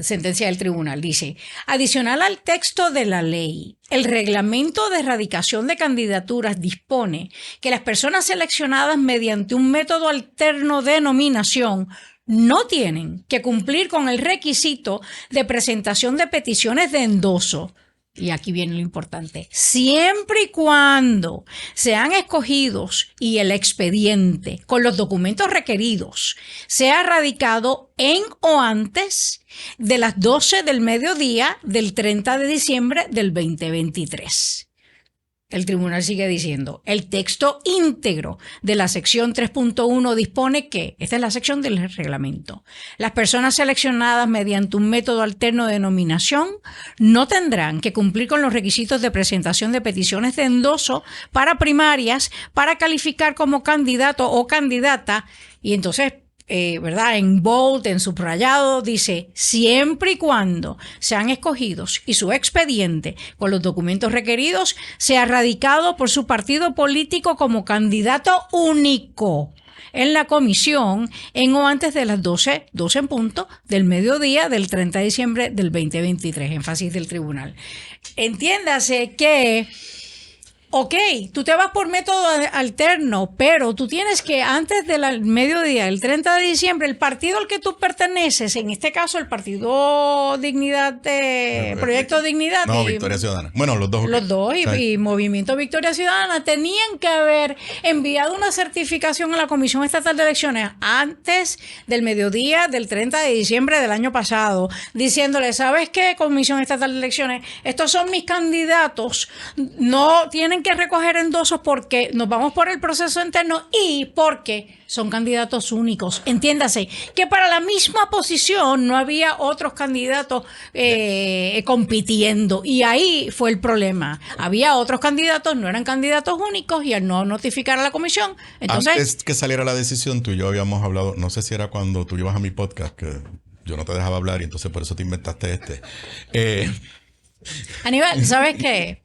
[SPEAKER 1] sentencia del tribunal. Dice: adicional al texto de la ley, el reglamento de erradicación de candidaturas dispone que las personas seleccionadas mediante un método alterno de nominación no tienen que cumplir con el requisito de presentación de peticiones de endoso. Y aquí viene lo importante: siempre y cuando sean escogidos y el expediente con los documentos requeridos sea radicado en o antes de las 12 del mediodía del 30 de diciembre del 2023. El tribunal sigue diciendo: el texto íntegro de la sección 3.1 dispone que, esta es la sección del reglamento, las personas seleccionadas mediante un método alterno de nominación no tendrán que cumplir con los requisitos de presentación de peticiones de endoso para primarias para calificar como candidato o candidata. Y entonces, ¿verdad? En bold, en subrayado, dice: siempre y cuando sean escogidos y su expediente con los documentos requeridos sea radicado por su partido político como candidato único en la comisión en o antes de las 12 en punto del mediodía del 30 de diciembre del 2023, énfasis del tribunal. Entiéndase que Ok, tú te vas por método alterno, pero tú tienes que antes del mediodía, el 30 de diciembre, el partido al que tú perteneces, en este caso el Partido Dignidad, Proyecto Dignidad.
[SPEAKER 2] No, Victoria Ciudadana. Bueno, los dos.
[SPEAKER 1] Los dos y Movimiento Victoria Ciudadana tenían que haber enviado una certificación a la Comisión Estatal de Elecciones antes del mediodía del 30 de diciembre del año pasado, diciéndole, ¿sabes qué, Comisión Estatal de Elecciones? Estos son mis candidatos, no tienen que recoger endosos porque nos vamos por el proceso interno y porque son candidatos únicos. Entiéndase que para la misma posición no había otros candidatos compitiendo y ahí fue el problema. Había otros candidatos, no eran candidatos únicos y al no notificar a la comisión, entonces...
[SPEAKER 2] Antes que saliera la decisión, tú y yo habíamos hablado, no sé si era cuando tú ibas a mi podcast, que yo no te dejaba hablar y entonces por eso te inventaste
[SPEAKER 1] Aníbal, ¿sabes qué?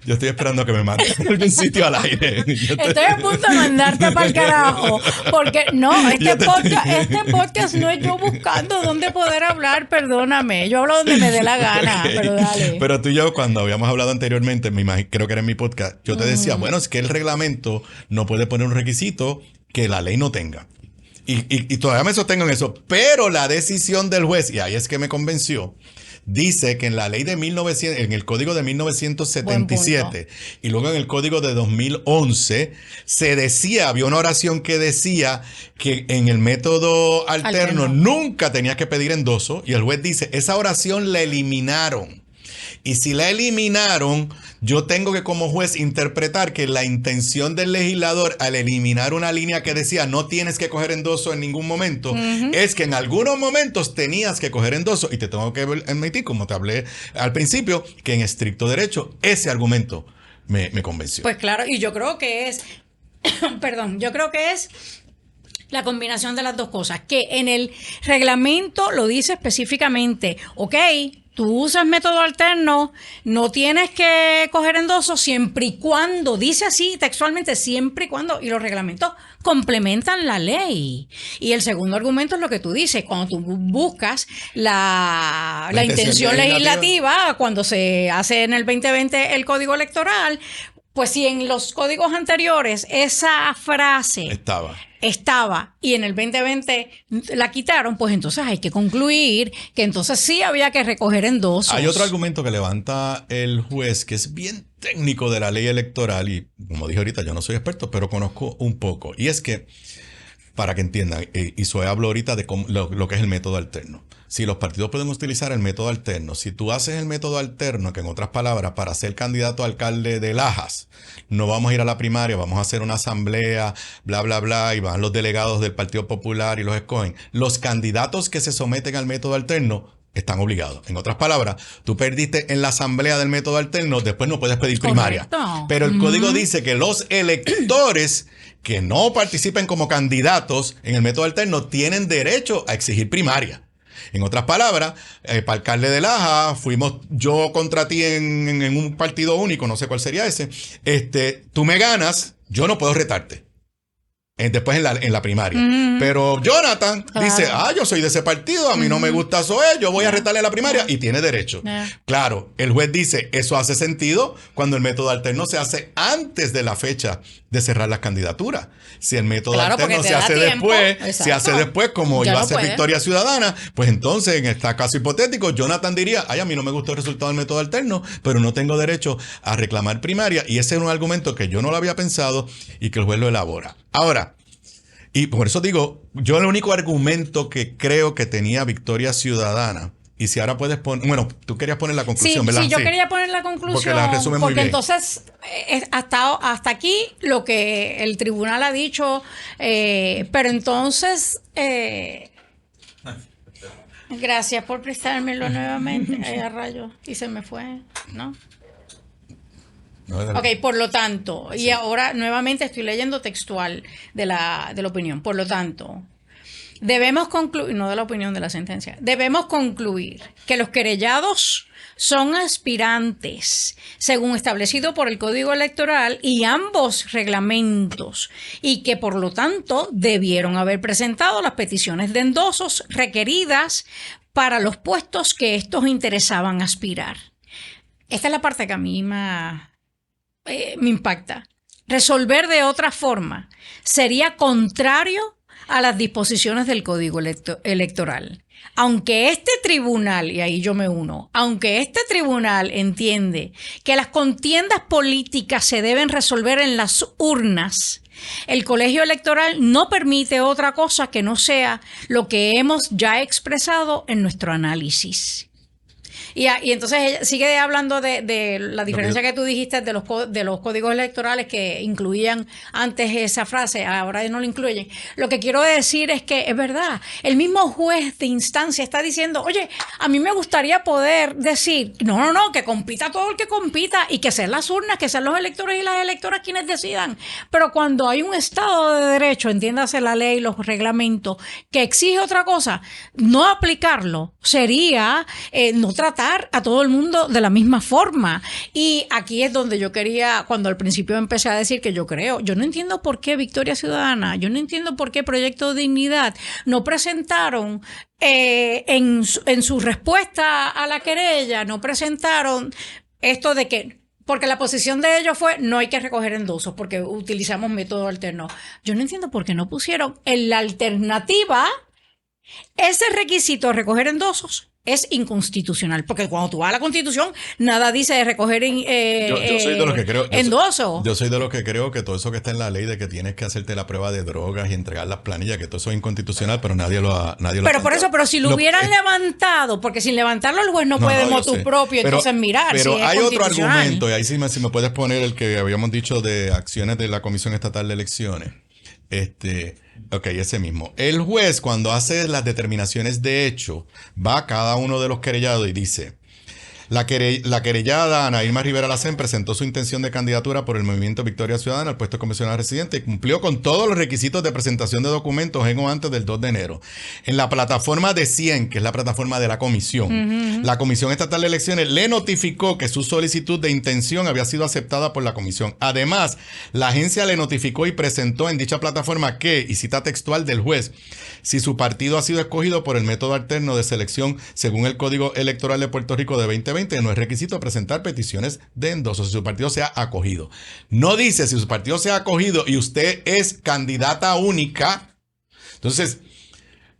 [SPEAKER 2] Yo estoy esperando que me manden a algún sitio al aire.
[SPEAKER 1] Estoy a punto de mandarte para el carajo. Porque no, este podcast no es yo buscando dónde poder hablar, perdóname. Yo hablo donde me dé la gana, pero dale.
[SPEAKER 2] Pero tú y yo, cuando habíamos hablado anteriormente, creo que era en mi podcast, yo te decía, bueno, es que el reglamento no puede poner un requisito que la ley no tenga. Y todavía me sostengo en eso. Pero la decisión del juez, y ahí es que me convenció, dice que en la ley de 1900, en el código de 1977 y luego en el código de 2011 se decía, había una oración que decía que en el método alterno nunca tenías que pedir endoso y el juez dice, esa oración la eliminaron. Y si la eliminaron, yo tengo que como juez interpretar que la intención del legislador al eliminar una línea que decía no tienes que coger endoso en ningún momento, es que en algunos momentos tenías que coger endoso. Y te tengo que admitir, como te hablé al principio, que en estricto derecho ese argumento me convenció.
[SPEAKER 1] Pues claro, y yo creo que es, yo creo que es la combinación de las dos cosas, que en el reglamento lo dice específicamente, ok, tú usas método alterno, no tienes que coger endoso siempre y cuando, dice así textualmente, siempre y cuando, y los reglamentos complementan la ley. Y el segundo argumento es lo que tú dices, cuando tú buscas la intención legislativa, cuando se hace en el 2020 el código electoral, pues si en los códigos anteriores esa frase estaba y en el 2020 la quitaron, pues entonces hay que concluir que entonces sí había que recoger endosos.
[SPEAKER 2] Hay otro argumento que levanta el juez que es bien técnico de la ley electoral y como dije ahorita yo no soy experto pero conozco un poco y es que para que entiendan, y Zoe habló ahorita de lo que es el método alterno. Si los partidos pueden utilizar el método alterno, si tú haces el método alterno, que en otras palabras, para ser candidato a alcalde de Lajas, no vamos a ir a la primaria, vamos a hacer una asamblea, bla, bla, bla, y van los delegados del Partido Popular y los escogen. Los candidatos que se someten al método alterno están obligados. En otras palabras, tú perdiste en la asamblea del método alterno, después no puedes pedir primaria. Correcto. Pero el código dice que los electores que no participen como candidatos en el método alterno tienen derecho a exigir primaria. En otras palabras, para alcalde de Laja, fuimos yo contra ti en un partido único, no sé cuál sería ese. Tú me ganas, yo no puedo retarte. Después en la primaria. Pero Jonathan dice, yo soy de ese partido, a mí no me gusta Zoe, yo voy a retarle la primaria y tiene derecho. Claro, el juez dice, eso hace sentido cuando el método alterno se hace antes de la fecha de cerrar las candidaturas. Si el método alterno se hace después, como iba a ser Victoria Ciudadana, pues entonces en este caso hipotético, Jonathan diría, a mí no me gustó el resultado del método alterno, pero no tengo derecho a reclamar primaria. Y ese es un argumento que yo no lo había pensado y que el juez lo elabora. Ahora, y por eso digo, yo el único argumento que creo que tenía Victoria Ciudadana, y si ahora puedes poner, bueno, tú querías poner la conclusión, ¿verdad?
[SPEAKER 1] Sí, yo quería poner la conclusión, porque la resume muy bien. Entonces, hasta aquí lo que el tribunal ha dicho, pero entonces, gracias por prestármelo nuevamente, a rayo, y se me fue, ¿no? Ok, por lo tanto, y ahora nuevamente estoy leyendo textual de la opinión. Por lo tanto, debemos concluir, no de la opinión de la sentencia, debemos concluir que los querellados son aspirantes según establecido por el Código Electoral y ambos reglamentos y que por lo tanto debieron haber presentado las peticiones de endosos requeridas para los puestos que estos interesaban aspirar. Esta es la parte que a mí más me impacta. Resolver de otra forma sería contrario a las disposiciones del Código Electoral. Aunque este tribunal, y ahí yo me uno, aunque este tribunal entiende que las contiendas políticas se deben resolver en las urnas, el colegio electoral no permite otra cosa que no sea lo que hemos ya expresado en nuestro análisis. Y entonces ella sigue hablando de la diferencia que tú dijiste de los códigos electorales que incluían antes esa frase, ahora no lo incluyen. Lo que quiero decir es que es verdad, el mismo juez de instancia está diciendo, oye, a mí me gustaría poder decir, no, que compita todo el que compita y que sean las urnas, que sean los electores y las electoras quienes decidan. Pero cuando hay un Estado de Derecho, entiéndase la ley, los reglamentos, que exige otra cosa, no aplicarlo sería no tratar a todo el mundo de la misma forma. Y aquí es donde yo quería, cuando al principio empecé a decir que yo no entiendo por qué Victoria Ciudadana, yo no entiendo por qué Proyecto Dignidad no presentaron en su respuesta a la querella, no presentaron esto de que, porque la posición de ellos fue no hay que recoger endosos porque utilizamos método alterno. Yo no entiendo por qué no pusieron en la alternativa ese requisito de recoger endosos. Es inconstitucional, porque cuando tú vas a la Constitución, nada dice de recoger
[SPEAKER 2] yo soy de los que creo,
[SPEAKER 1] endoso.
[SPEAKER 2] Yo soy de los que creo que todo eso que está en la ley de que tienes que hacerte la prueba de drogas y entregar las planillas, que todo eso es inconstitucional, pero nadie lo ha
[SPEAKER 1] Pero por eso, pero si lo hubieran levantado, porque sin levantarlo el juez no puede motu propio, entonces mirar
[SPEAKER 2] pero
[SPEAKER 1] si es
[SPEAKER 2] hay otro argumento, y ahí sí me puedes poner el que habíamos dicho de acciones de la Comisión Estatal de Elecciones. Ok, ese mismo. El juez, cuando hace las determinaciones de hecho, va a cada uno de los querellados y dice: la querellada Ana Irma Rivera Lacén presentó su intención de candidatura por el movimiento Victoria Ciudadana al puesto de comisionada residente y cumplió con todos los requisitos de presentación de documentos en o antes del 2 de enero. En la plataforma de 100, que es la plataforma de la comisión, la Comisión Estatal de Elecciones le notificó que su solicitud de intención había sido aceptada por la comisión. Además, la agencia le notificó y presentó en dicha plataforma que, y cita textual del juez, si su partido ha sido escogido por el método alterno de selección según el Código Electoral de Puerto Rico de 2020, no es requisito presentar peticiones de endoso si su partido se ha acogido. No dice si su partido se ha acogido y usted es candidata única. Entonces,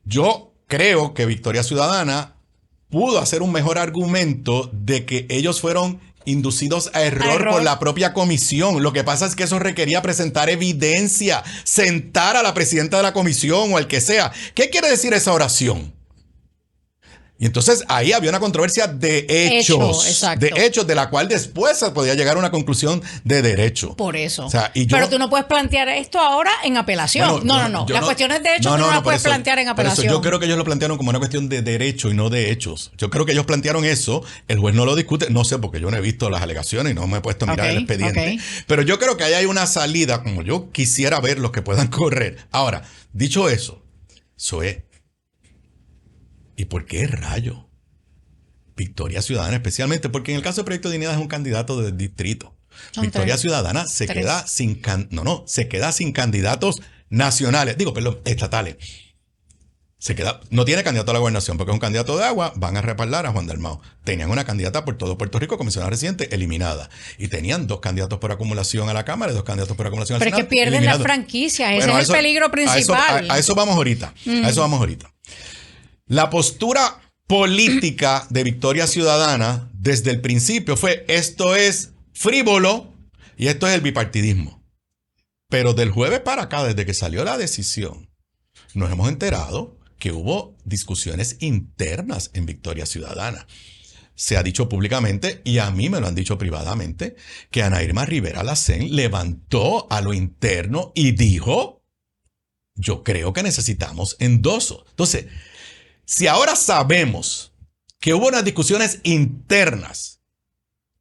[SPEAKER 2] yo creo que Victoria Ciudadana pudo hacer un mejor argumento de que ellos fueron inducidos a error por la propia comisión. Lo que pasa es que eso requería presentar evidencia, sentar a la presidenta de la comisión o al que sea. ¿Qué quiere decir esa oración? Y entonces ahí había una controversia de hechos, de la cual después se podía llegar a una conclusión de derecho.
[SPEAKER 1] Por eso. O sea, pero tú no puedes plantear esto ahora en apelación. No. Las cuestiones de hechos no las puedes plantear en apelación.
[SPEAKER 2] Yo creo que ellos lo plantearon como una cuestión de derecho y no de hechos. Yo creo que ellos plantearon eso, el juez no lo discute, no sé, porque yo no he visto las alegaciones y no me he puesto a mirar el expediente. Pero yo creo que ahí hay una salida, como yo quisiera ver los que puedan correr. Ahora, dicho eso, Zoé, ¿y por qué rayo? Victoria Ciudadana, especialmente porque en el caso de Proyecto Dignidad es un candidato del distrito. Victoria Ciudadana se queda sin candidatos nacionales, estatales. No tiene candidato a la gobernación porque es un candidato de agua, van a respaldar a Juan Dalmau. Tenían una candidata por todo Puerto Rico, comisionada residente, eliminada. Y tenían 2 candidatos por acumulación a la Cámara y 2 candidatos por acumulación al Senado.
[SPEAKER 1] Pero es que pierden las franquicias, ese es el peligro principal.
[SPEAKER 2] A eso vamos ahorita, La postura política de Victoria Ciudadana desde el principio fue: esto es frívolo y esto es el bipartidismo. Pero del jueves para acá, desde que salió la decisión, nos hemos enterado que hubo discusiones internas en Victoria Ciudadana. Se ha dicho públicamente, y a mí me lo han dicho privadamente, que Ana Irma Rivera Lacén levantó a lo interno y dijo: yo creo que necesitamos endoso. Entonces, si ahora sabemos que hubo unas discusiones internas,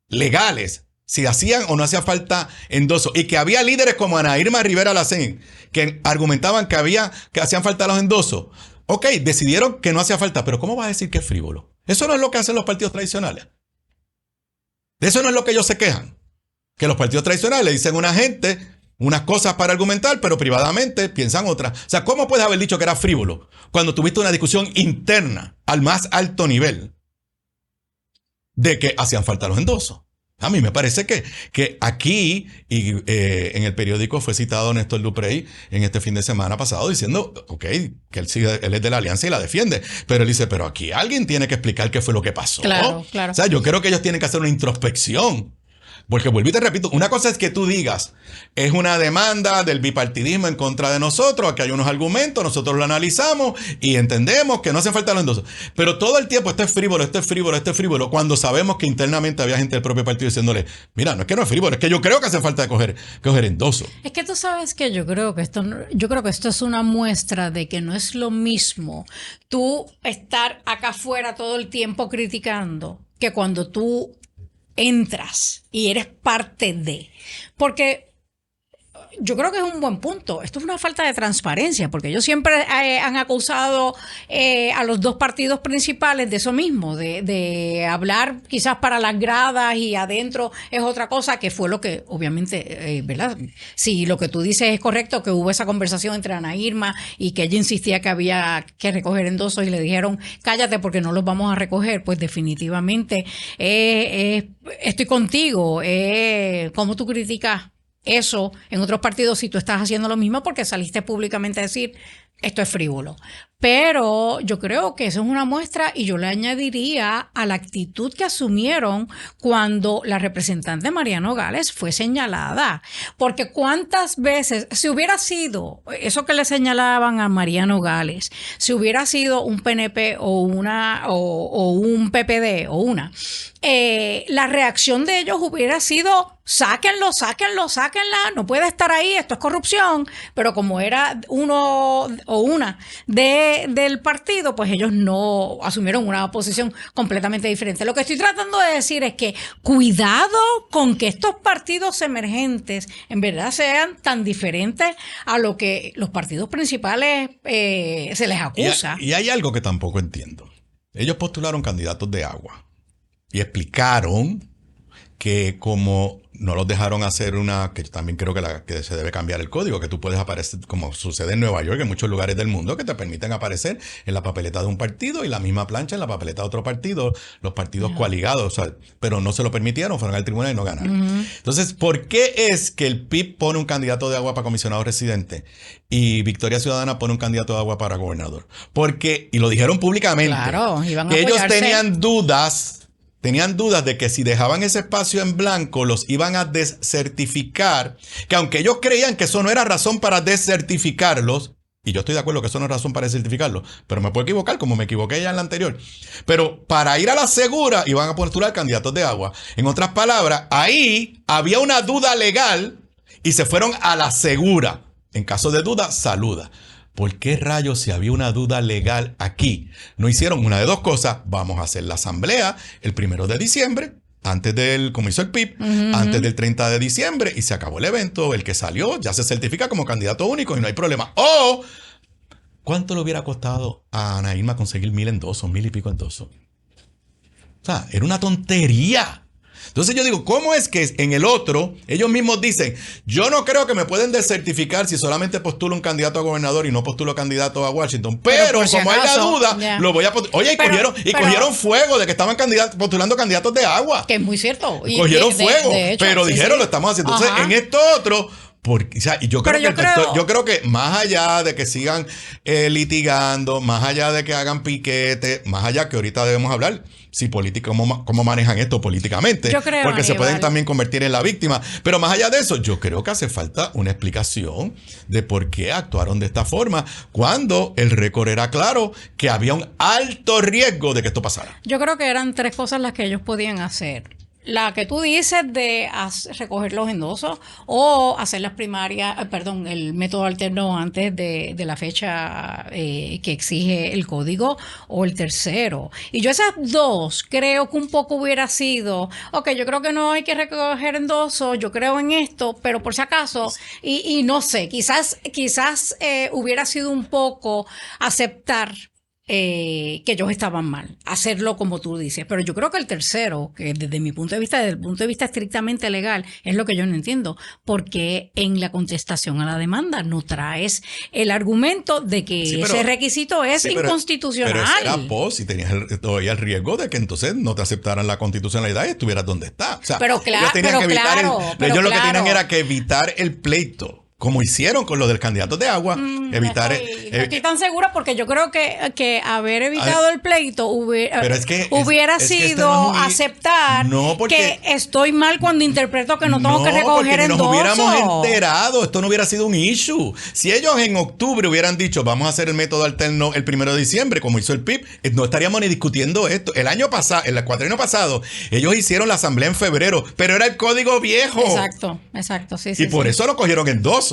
[SPEAKER 2] legales, si hacían o no hacía falta endoso, y que había líderes como Ana Irma Rivera Lacén que argumentaban que hacían falta los endosos, ok, decidieron que no hacía falta, pero ¿cómo vas a decir que es frívolo? Eso no es lo que hacen los partidos tradicionales. De eso no es lo que ellos se quejan. Que los partidos tradicionales le dicen a una gente unas cosas para argumentar, pero privadamente piensan otras. O sea, ¿cómo puedes haber dicho que era frívolo cuando tuviste una discusión interna al más alto nivel de que hacían falta los endosos? A mí me parece que aquí, y en el periódico fue citado Néstor Duprey en este fin de semana pasado diciendo, ok, que él es de la alianza y la defiende, pero él dice, pero aquí alguien tiene que explicar qué fue lo que pasó.
[SPEAKER 1] Claro, claro.
[SPEAKER 2] O sea, yo creo que ellos tienen que hacer una introspección. Porque vuelvo y te repito, una cosa es que tú digas, es una demanda del bipartidismo en contra de nosotros, aquí hay unos argumentos, nosotros lo analizamos y entendemos que no hace falta los endosos. Pero todo el tiempo esto es frívolo, esto es frívolo, esto es frívolo, cuando sabemos que internamente había gente del propio partido diciéndole, mira, no es que no es frívolo, es que yo creo que hace falta coger endosos.
[SPEAKER 1] Es que tú sabes que yo creo que esto es una muestra de que no es lo mismo tú estar acá afuera todo el tiempo criticando que cuando tú entras y eres parte de. Porque yo creo que es un buen punto. Esto es una falta de transparencia, porque ellos siempre han acusado a los dos partidos principales de eso mismo, de hablar quizás para las gradas y adentro es otra cosa, que fue lo que obviamente, ¿verdad? Si lo que tú dices es correcto, que hubo esa conversación entre Ana Irma y que ella insistía que había que recoger endosos y le dijeron, cállate porque no los vamos a recoger, pues definitivamente estoy contigo. ¿Cómo tú criticas eso en otros partidos si tú estás haciendo lo mismo porque saliste públicamente a decir esto es frívolo? Pero yo creo que eso es una muestra, y yo le añadiría a la actitud que asumieron cuando la representante María Nogales fue señalada. Porque cuántas veces, si hubiera sido eso que le señalaban a María Nogales, si hubiera sido un PNP o un PPD o una, la reacción de ellos hubiera sido sáquenla, no puede estar ahí, esto es corrupción. Pero como era uno o una del partido, pues ellos no asumieron una posición completamente diferente. Lo que estoy tratando de decir es que cuidado con que estos partidos emergentes en verdad sean tan diferentes a lo que los partidos principales se les acusa.
[SPEAKER 2] Y hay algo que tampoco entiendo. Ellos postularon candidatos de agua y explicaron que como no los dejaron hacer que yo también creo que se debe cambiar el código, que tú puedes aparecer, como sucede en Nueva York, en muchos lugares del mundo, que te permiten aparecer en la papeleta de un partido y la misma plancha en la papeleta de otro partido, los partidos coaligados, o sea, pero no se lo permitieron, fueron al tribunal y no ganaron. Entonces, ¿por qué es que el PIB pone un candidato de agua para comisionado residente y Victoria Ciudadana pone un candidato de agua para gobernador? Porque, y lo dijeron públicamente,
[SPEAKER 1] claro, iban a
[SPEAKER 2] que ellos
[SPEAKER 1] apoyarse.
[SPEAKER 2] Tenían dudas de que si dejaban ese espacio en blanco los iban a descertificar, que aunque ellos creían que eso no era razón para descertificarlos, y yo estoy de acuerdo que eso no es razón para descertificarlos, pero me puedo equivocar como me equivoqué ya en la anterior, pero para ir a la segura iban a postular candidatos de agua. En otras palabras, ahí había una duda legal y se fueron a la segura. En caso de duda, saluda. ¿Por qué rayos, si había una duda legal aquí, no hicieron una de dos cosas? Vamos a hacer la asamblea el 1 de diciembre, como hizo el PIB, antes del 30 de diciembre, y se acabó el evento. El que salió ya se certifica como candidato único y no hay problema. O, ¿cuánto le hubiera costado a Ana Irma conseguir 1,000 endosos, 1,000 y pico endosos? O sea, era una tontería. Entonces yo digo, ¿cómo es que en el otro ellos mismos dicen, yo no creo que me pueden descertificar si solamente postulo un candidato a gobernador y no postulo candidato a Washington? Pero como hay la duda, lo voy a postular. Oye, cogieron fuego de que estaban postulando candidatos de agua.
[SPEAKER 1] Que es muy cierto.
[SPEAKER 2] Cogieron fuego, de hecho, pero dijeron,
[SPEAKER 1] sí.
[SPEAKER 2] Lo estamos haciendo. Entonces, en esto otro... Porque, o sea, y yo creo que más allá de que sigan litigando, más allá de que hagan piquete, más allá que ahorita debemos hablar cómo manejan esto políticamente, porque se pueden también convertir en la víctima. Pero más allá de eso, yo creo que hace falta una explicación de por qué actuaron de esta forma cuando el récord era claro que había un alto riesgo de que esto pasara.
[SPEAKER 1] Yo creo que eran 3 cosas las que ellos podían hacer. La que tú dices de recoger los endosos o hacer las primarias, el método alterno antes de la fecha que exige el código, o el tercero. Y yo esas 2 creo que un poco hubiera sido, yo creo que no hay que recoger endosos, yo creo en esto, pero por si acaso, y no sé, quizás hubiera sido un poco aceptar que ellos estaban mal, hacerlo como tú dices. Pero yo creo que el tercero, que desde mi punto de vista, desde el punto de vista estrictamente legal, es lo que yo no entiendo. Porque en la contestación a la demanda no traes el argumento de que ese requisito es inconstitucional.
[SPEAKER 2] Pero ese era pos y tenías todavía el riesgo de que entonces no te aceptaran la constitucionalidad y estuvieras donde está. O sea,
[SPEAKER 1] pero claro,
[SPEAKER 2] ellos lo que tenían era que evitar el pleito. Como hicieron con lo del candidato de agua, evitar...
[SPEAKER 1] No estoy tan segura porque yo creo que haber evitado el pleito hubiera sido aceptar que estoy mal cuando interpreto que no tengo que recoger endoso.
[SPEAKER 2] Nos hubiéramos enterado, esto no hubiera sido un issue. Si ellos en octubre hubieran dicho, vamos a hacer el método alterno el 1 de diciembre, como hizo el PIB, no estaríamos ni discutiendo esto. El año pasado, el cuatrienio pasado, ellos hicieron la asamblea en febrero, pero era el código viejo.
[SPEAKER 1] Exacto, sí.
[SPEAKER 2] Y por eso lo cogieron endoso.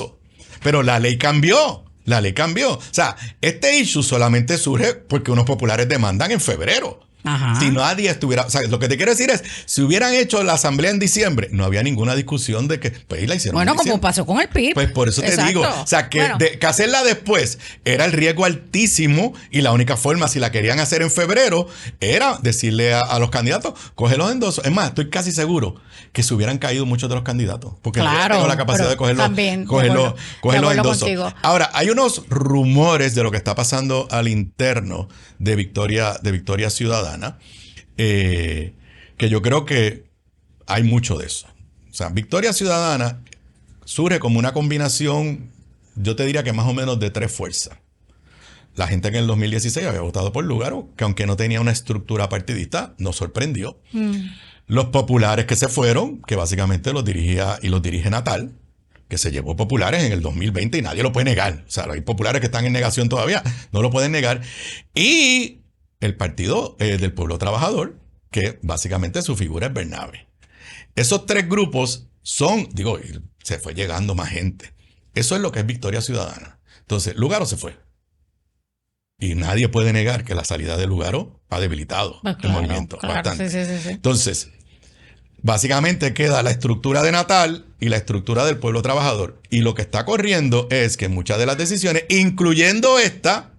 [SPEAKER 2] Pero la ley cambió. O sea, este issue solamente surge porque unos populares demandan en febrero. Ajá. Si nadie estuviera... O sea, lo que te quiero decir es, si hubieran hecho la asamblea en diciembre, no había ninguna discusión de que... Pues la hicieron.
[SPEAKER 1] Bueno, como pasó con el PIB.
[SPEAKER 2] Pues por eso te digo. O sea, que hacerla después era el riesgo altísimo y la única forma, si la querían hacer en febrero, era decirle a los candidatos, coge los endosos. Es más, estoy casi seguro que se hubieran caído muchos de los candidatos. Porque no tengo la capacidad de coger los endosos. Contigo. Ahora, hay unos rumores de lo que está pasando al interno de Victoria Ciudadana, que yo creo que hay mucho de eso. O sea, Victoria Ciudadana surge como una combinación, yo te diría que más o menos de 3 fuerzas. La gente que en el 2016 había votado por Lugaro, que aunque no tenía una estructura partidista, nos sorprendió. Los populares que se fueron, que básicamente los dirige Natal, que se llevó populares en el 2020 y nadie lo puede negar. O sea, hay populares que están en negación todavía, no lo pueden negar. Y el Partido del Pueblo Trabajador, que básicamente su figura es Bernabe. Esos 3 grupos se fue llegando más gente. Eso es lo que es Victoria Ciudadana. Entonces, Lugaro se fue. Y nadie puede negar que la salida de Lugaro ha debilitado el movimiento bastante. Sí. Entonces, básicamente queda la estructura de Natal y la estructura del Pueblo Trabajador. Y lo que está corriendo es que muchas de las decisiones, incluyendo esta,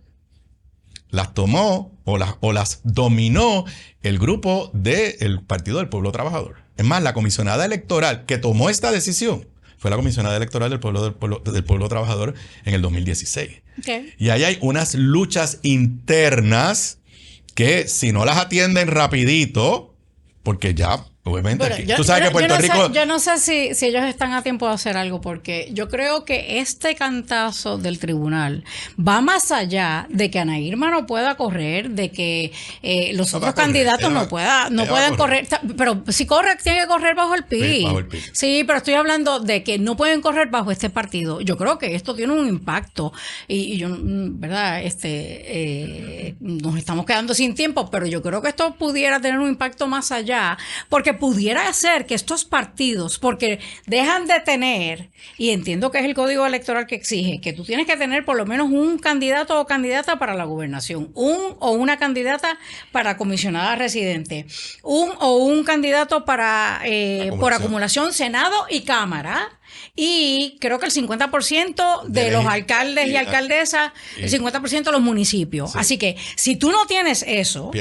[SPEAKER 2] las tomó o las dominó el grupo del Partido del Pueblo Trabajador. Es más, la comisionada electoral que tomó esta decisión fue la comisionada electoral del Pueblo Trabajador en el 2016. Okay. Y ahí hay unas luchas internas que si no las atienden rapidito, porque ya... Obviamente, bueno, tú sabes que Puerto Rico...
[SPEAKER 1] Yo no sé si ellos están a tiempo de hacer algo, porque yo creo que este cantazo del tribunal va más allá de que Ana Irma no pueda correr, de que los otros candidatos no puedan correr. Pero si corre, tiene que correr bajo el PIB. Sí, pero estoy hablando de que no pueden correr bajo este partido. Yo creo que esto tiene un impacto y yo, ¿verdad? Nos estamos quedando sin tiempo, pero yo creo que esto pudiera tener un impacto más allá, porque pudiera ser que estos partidos, porque dejan de tener, y entiendo que es el código electoral que exige, que tú tienes que tener por lo menos un candidato o candidata para la gobernación, una candidata para comisionada residente, un candidato para por acumulación, Senado y Cámara. Y creo que el 50% de los alcaldes y alcaldesas, el 50% de los municipios. Sí. Así que si tú no tienes eso,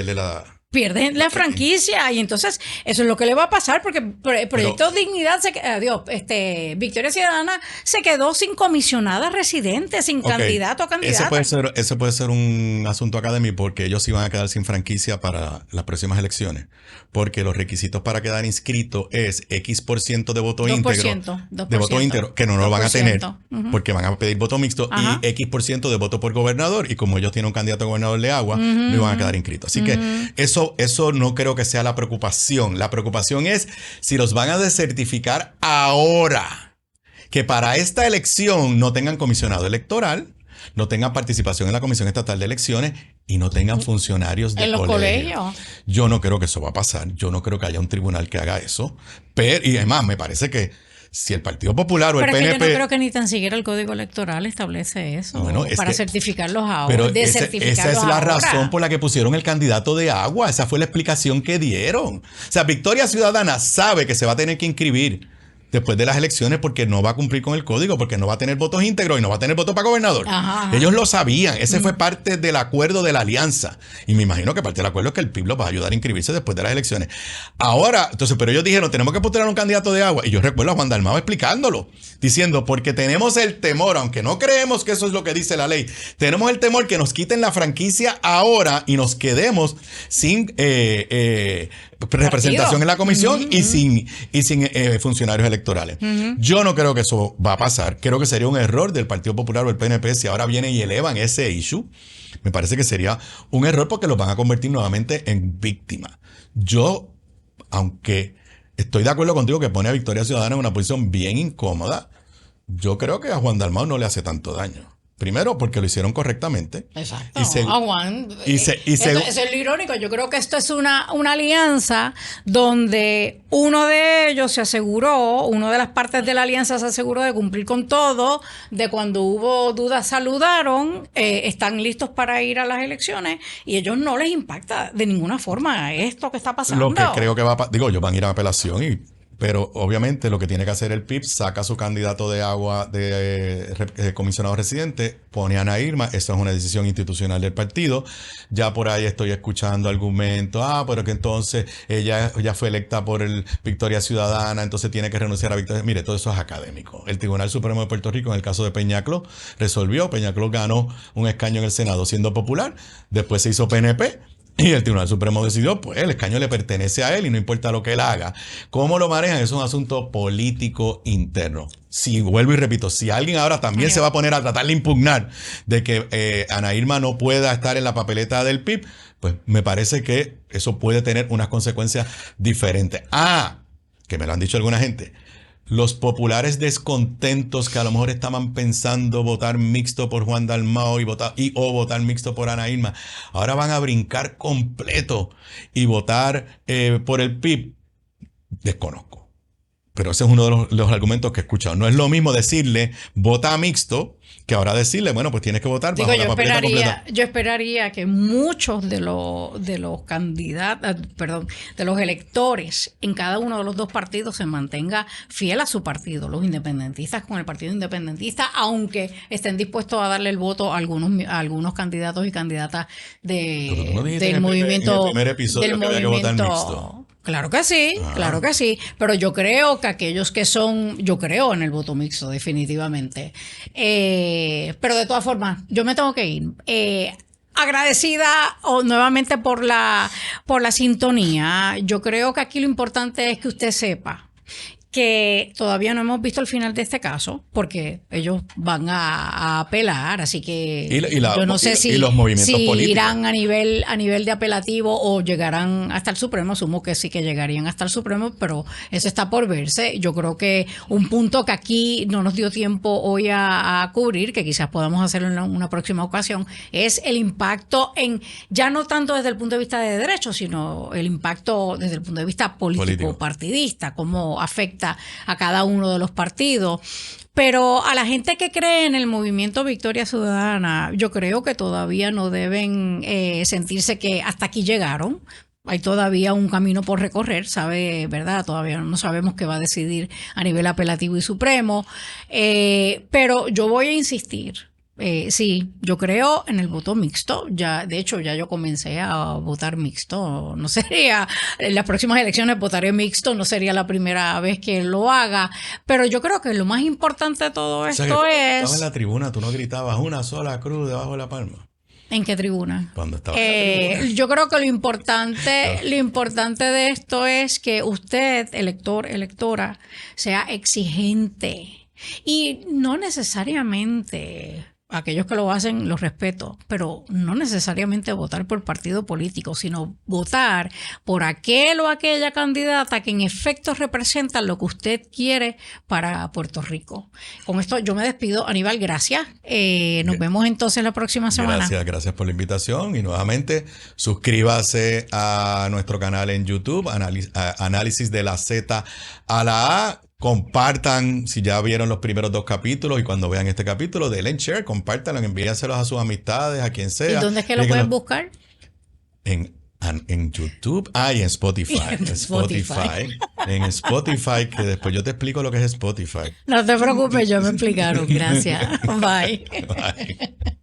[SPEAKER 1] pierden la franquicia y entonces eso es lo que le va a pasar porque Proyecto Dignidad Victoria Ciudadana se quedó sin comisionada residente, sin candidato o candidata.
[SPEAKER 2] Ese puede ser un asunto académico porque ellos iban a quedar sin franquicia para las próximas elecciones, porque los requisitos para quedar inscrito es X% de voto 2%, íntegro, de voto íntegro, que no lo van a tener porque van a pedir voto mixto, y X% de voto por gobernador, y como ellos tienen un candidato a gobernador de agua, no iban a quedar inscritos. Así que eso no creo que sea la preocupación. La preocupación es si los van a desertificar ahora, que para esta elección no tengan comisionado electoral, no tengan participación en la Comisión Estatal de Elecciones y no tengan funcionarios de colegio. Yo no creo que eso va a pasar. Yo no creo que haya un tribunal que haga eso. Y además, me parece que si el Partido Popular o el PNP...
[SPEAKER 1] Pero yo no creo que ni tan siquiera el Código Electoral establece eso para certificarlos ahora.
[SPEAKER 2] Pero esa es la razón por la que pusieron el candidato de agua. Esa fue la explicación que dieron. O sea, Victoria Ciudadana sabe que se va a tener que inscribir después de las elecciones porque no va a cumplir con el código, porque no va a tener votos íntegros y no va a tener votos para gobernador. Ajá. Ellos lo sabían. Ese fue parte del acuerdo de la alianza. Y me imagino que parte del acuerdo es que el PIB los va a ayudar a inscribirse después de las elecciones. Ahora, entonces, pero ellos dijeron, tenemos que postular un candidato de agua. Y yo recuerdo a Juan Dalmau explicándolo, diciendo, porque tenemos el temor, aunque no creemos que eso es lo que dice la ley, tenemos el temor que nos quiten la franquicia ahora y nos quedemos sin representación en la comisión y sin funcionarios electorales. Yo no creo que eso va a pasar. Creo que sería un error del Partido Popular o el PNP si ahora vienen y elevan ese issue. Me parece que sería un error porque los van a convertir nuevamente en víctimas. Yo, aunque estoy de acuerdo contigo que pone a Victoria Ciudadana en una posición bien incómoda, yo creo que a Juan Dalmau no le hace tanto daño. Primero, porque lo hicieron correctamente.
[SPEAKER 1] Exacto. Eso es lo irónico. Yo creo que esto es una alianza donde uno de ellos se aseguró, una de las partes de la alianza se aseguró de cumplir con todo, de cuando hubo dudas saludaron, están listos para ir a las elecciones y ellos no les impacta de ninguna forma esto que está pasando.
[SPEAKER 2] Lo que creo que ellos van a ir a apelación pero obviamente lo que tiene que hacer el PIB, saca a su candidato de agua de comisionado residente, pone a Ana Irma, esa es una decisión institucional del partido. Ya por ahí estoy escuchando argumentos, pero que entonces ella fue electa por el Victoria Ciudadana, entonces tiene que renunciar a Victoria. Mire, todo eso es académico. El Tribunal Supremo de Puerto Rico, en el caso de Peñacló, resolvió, Peñacló ganó un escaño en el Senado siendo popular, después se hizo PNP, y el Tribunal Supremo decidió, pues el escaño le pertenece a él y no importa lo que él haga. ¿Cómo lo manejan? Es un asunto político interno. Si vuelvo y repito, si alguien ahora también se va a poner a tratar de impugnar de que Ana Irma no pueda estar en la papeleta del PIB, pues me parece que eso puede tener unas consecuencias diferentes. Que me lo han dicho alguna gente. Los populares descontentos que a lo mejor estaban pensando votar mixto por Juan Dalmau o votar mixto por Ana Irma, ahora van a brincar completo y votar por el PIB. Desconozco. Pero ese es uno de los argumentos que he escuchado. No es lo mismo decirle vota mixto que ahora decirle, bueno, pues tienes que votar bajo la papeleta completa.
[SPEAKER 1] Yo esperaría que muchos de los candidatos, de los electores en cada uno de los dos partidos se mantenga fiel a su partido, los independentistas con el partido independentista, aunque estén dispuestos a darle el voto a algunos candidatos y candidatas del movimiento.
[SPEAKER 2] En el primer episodio que había que votar mixto.
[SPEAKER 1] Claro que sí, pero yo creo que aquellos que yo creo en el voto mixto, definitivamente. Pero de todas formas, yo me tengo que ir. Agradecida nuevamente por la sintonía. Yo creo que aquí lo importante es que usted sepa que todavía no hemos visto el final de este caso, porque ellos van a apelar, así que yo no sé si irán a nivel de apelativo o llegarán hasta el Supremo. Asumo que sí que llegarían hasta el Supremo, pero eso está por verse. Yo creo que un punto que aquí no nos dio tiempo hoy a cubrir, que quizás podamos hacerlo en una próxima ocasión, es el impacto ya no tanto desde el punto de vista de derechos, sino el impacto desde el punto de vista político. Partidista, cómo afecta a cada uno de los partidos. Pero a la gente que cree en el movimiento Victoria Ciudadana, yo creo que todavía no deben sentirse que hasta aquí llegaron. Hay todavía un camino por recorrer, ¿verdad? Todavía no sabemos qué va a decidir a nivel apelativo y supremo. Pero yo voy a insistir. Sí, yo creo en el voto mixto. De hecho, ya yo comencé a votar mixto. No sería, en las próximas elecciones votaré mixto, no sería la primera vez que lo haga. Pero yo creo que lo más importante de todo esto es...
[SPEAKER 2] Estabas en la tribuna, tú no gritabas una sola cruz debajo de la palma.
[SPEAKER 1] ¿En qué tribuna?
[SPEAKER 2] Cuando estaba en la tribuna.
[SPEAKER 1] Yo creo que lo importante de esto es que usted, elector, electora, sea exigente. Y no necesariamente... Aquellos que lo hacen los respeto, pero no necesariamente votar por partido político, sino votar por aquel o aquella candidata que en efecto representa lo que usted quiere para Puerto Rico. Con esto yo me despido. Aníbal, gracias. Nos vemos entonces la próxima semana.
[SPEAKER 2] Gracias por la invitación y nuevamente suscríbase a nuestro canal en YouTube, Análisis de la Z a la A. Compartan si ya vieron los primeros 2 capítulos y cuando vean este capítulo, denle share, compártanlo, envíenselos a sus amistades, a quien sea.
[SPEAKER 1] ¿Y dónde es que lo pueden buscar?
[SPEAKER 2] En En YouTube. Y en Spotify. En Spotify, que después yo te explico lo que es Spotify.
[SPEAKER 1] No te preocupes, yo me explicaron. Gracias. Bye.
[SPEAKER 2] Bye.